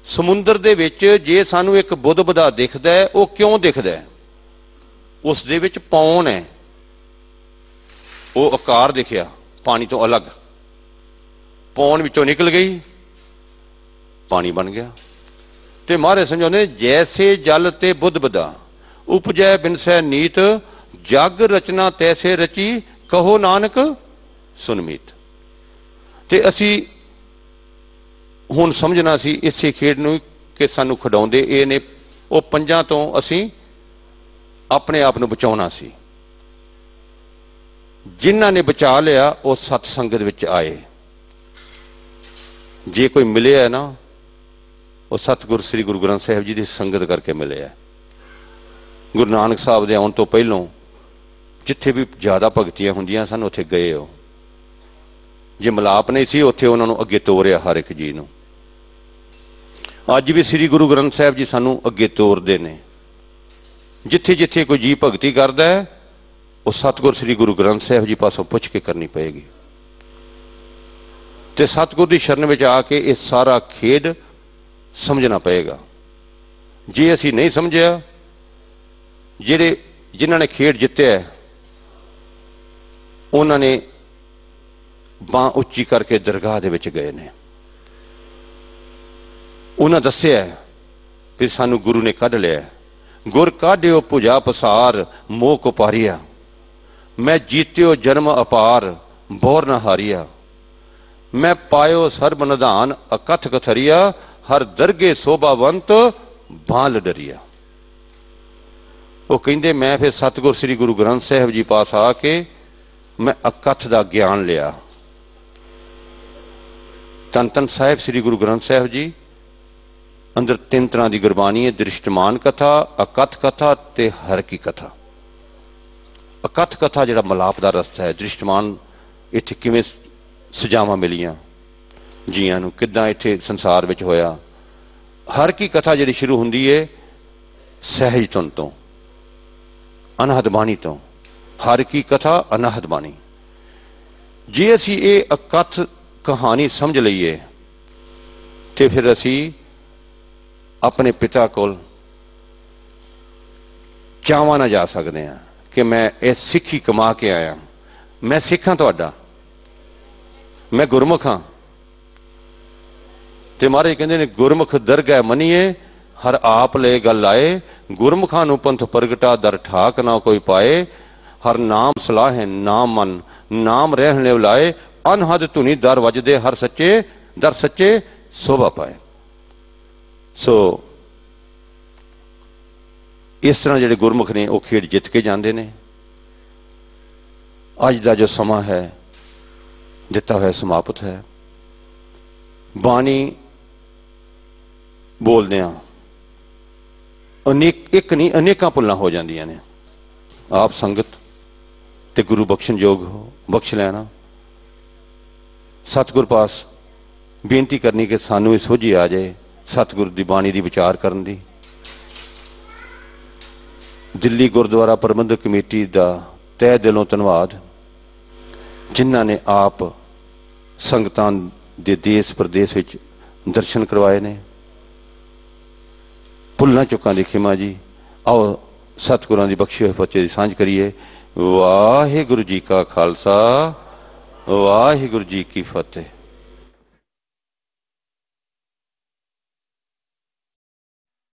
समुंदर दे विच जे सानू एक बुध बधा दिखदा है, वो क्यों दिखदा है? उस दे विच पाउण है। वो आकार दिखिया पानी तो अलग, पौन विचों निकल गई, पानी बन गया। ते महाराज समझाते जैसे जल ते बुध बदा उपजै बिनसै नीत, जग रचना तैसे रची कहो नानक सुनमीत। ते असी हुण समझना सी इसे खेड नूं कि सानू खिडाउंदे ये ने, वो पंजां तो असी अपने आप नूं बचाउणा सी। जिन्हां ने बचा लिया वो सतसंगत विच आए। जे कोई मिले है ना, वो सतगुर श्री गुरु ग्रंथ साहिब जी की संगत करके मिले है। गुरु नानक साहब के आउण तो पहलों जिथे भी ज्यादा भगतियां होंदियां सन उत्थे गए हो। जे मिलाप नहीं सी उत्थे उन्होंने अगे तोरिया हर एक जी नूं। अज भी श्री गुरु ग्रंथ साहिब जी सानू अगे तोरदे ने। जिथे जिथे कोई जी भगती करदा है वो सतगुर श्री गुरु ग्रंथ साहिब जी पासों पुछ के करनी पएगी। ते सतगुर की शरण में आके ये सारा खेड समझना पएगा। जे असी नहीं समझिया, जिहड़े जिन्हां ने खेड जित्तिया है उन्होंने बांह उच्ची करके दरगाह दे विच गए ने। उन्हें दस्सिया फिर सानू गुरु ने कढ़ लिया। गुर काढ़ियो भुजा पसार मोह को पारिया, मैं जीत्यो जन्म अपार बोर न हारिया, मैं पायो सर्ब निधान अकथ कथरिया, हर दरगे शोभावंत बाल डरिया। वो कहते मैं फिर सतगुर श्री गुरु ग्रंथ साहिब जी पास आके मैं अकथ का ज्ञान लिया। धन धन साहिब श्री गुरु ग्रंथ साहिब जी अंदर तीन तरह की गुरबाणी है, दृष्टमान कथा, अकथ कथा ते हर की कथा। अकथ कथा जिहड़ा मलाप का रस्ता है, दृष्टमान इत्थे किवें सजावां मिलियां जीआं नूं, किदां इत्थे संसार विच होया। हर की कथा जिहड़ी शुरू हुंदी है सहज धुन तो, अनहद बाणी तो। हर की कथा अनहद बाणी। जे असीं ये अकथ कहानी समझ लईए ਤੇ ਫਿਰ ਅਸੀਂ ਆਪਣੇ ਪਿਤਾ ਕੋਲ ਚਾਵਾਂ ਨਾਲ ਜਾ ਸਕਦੇ ਹਾਂ ਕਿ ਮੈਂ ਇਹ ਸਿੱਖੀ ਕਮਾ ਕੇ ਆਇਆ, ਮੈਂ ਸਿੱਖ ਹਾਂ ਤੁਹਾਡਾ, ਮੈਂ ਗੁਰਮੁਖ ਹਾਂ। ਤੇ ਮਹਾਰਾਜ ਕਹਿੰਦੇ ਨੇ ਗੁਰਮੁਖ ਦਰਗਹਿ ਮੰਨੀਏ, ਹਰ ਆਪ ਲੈ ਗੱਲ ਆਏ, ਗੁਰਮੁਖਾਂ ਨੂੰ ਪੰਥ ਪ੍ਰਗਟਾ ਦਰ ਠਾਕ ਨਾ ਕੋਈ ਪਾਏ, ਹਰ ਨਾਮ ਸਲਾਹੇ ਨਾਮ ਮਨ, ਨਾਮ ਰਹਿਣ ਲੈ ਬੁਲਾਏ, ਅਨਹਦ ਧੁਨੀ ਦਰ ਵੱਜਦੇ ਹਰ ਸੱਚੇ ਦਰ ਸੱਚੇ ਸੋਭਾ ਪਾਏ। ਸੋ ਇਸ ਤਰ੍ਹਾਂ ਜਿਹੜੇ ਗੁਰਮੁਖ ਨੇ ਉਹ ਖੇਡ ਜਿੱਤ ਕੇ ਜਾਂਦੇ ਨੇ। ਅੱਜ ਦਾ ਜੋ ਸਮਾਂ ਹੈ ਦਿੱਤਾ ਹੋਇਆ ਸਮਾਪਤ ਹੈ। ਬਾਣੀ ਬੋਲਦੇ ਆ ਇੱਕ ਨਹੀਂ ਅਨੇਕਾਂ ਭੁੱਲਾਂ ਹੋ ਜਾਂਦੀਆਂ ਨੇ। ਆਪ ਸੰਗਤ ਤੇ ਗੁਰੂ ਬਖਸ਼ਣਯੋਗ ਬਖਸ਼ ਲੈਣਾ। ਸਤਿਗੁਰ ਪਾਸ ਬੇਨਤੀ ਕਰਨੀ ਕਿ ਸਾਨੂੰ ਇਹ ਸੋਝੀ ਆ ਜਾਏ ਸਤਿਗੁਰ ਦੀ ਬਾਣੀ ਦੀ ਵਿਚਾਰ ਕਰਨ ਦੀ। ਦਿੱਲੀ ਗੁਰਦੁਆਰਾ ਪ੍ਰਬੰਧਕ ਕਮੇਟੀ ਦਾ ਤਹਿ ਦਿਲੋਂ ਧੰਨਵਾਦ, ਜਿਨ੍ਹਾਂ ਨੇ ਆਪ ਸੰਗਤਾਂ ਦੇ ਦੇਸ਼ ਪ੍ਰਦੇਸ਼ ਵਿੱਚ ਦਰਸ਼ਨ ਕਰਵਾਏ ਨੇ। ਭੁੱਲਾਂ ਚੁੱਕਾਂ ਦੀ ਖਿਮਾ ਜੀ। ਆਓ ਸਤਿਗੁਰਾਂ ਦੀ ਬਖਸ਼ੀ ਹੋਈ ਫਤਿਹ ਦੀ ਸਾਂਝ ਕਰੀਏ। ਵਾਹਿਗੁਰੂ ਜੀ ਕਾ ਖਾਲਸਾ, ਵਾਹਿਗੁਰੂ ਜੀ ਕੀ ਫਤਿਹ।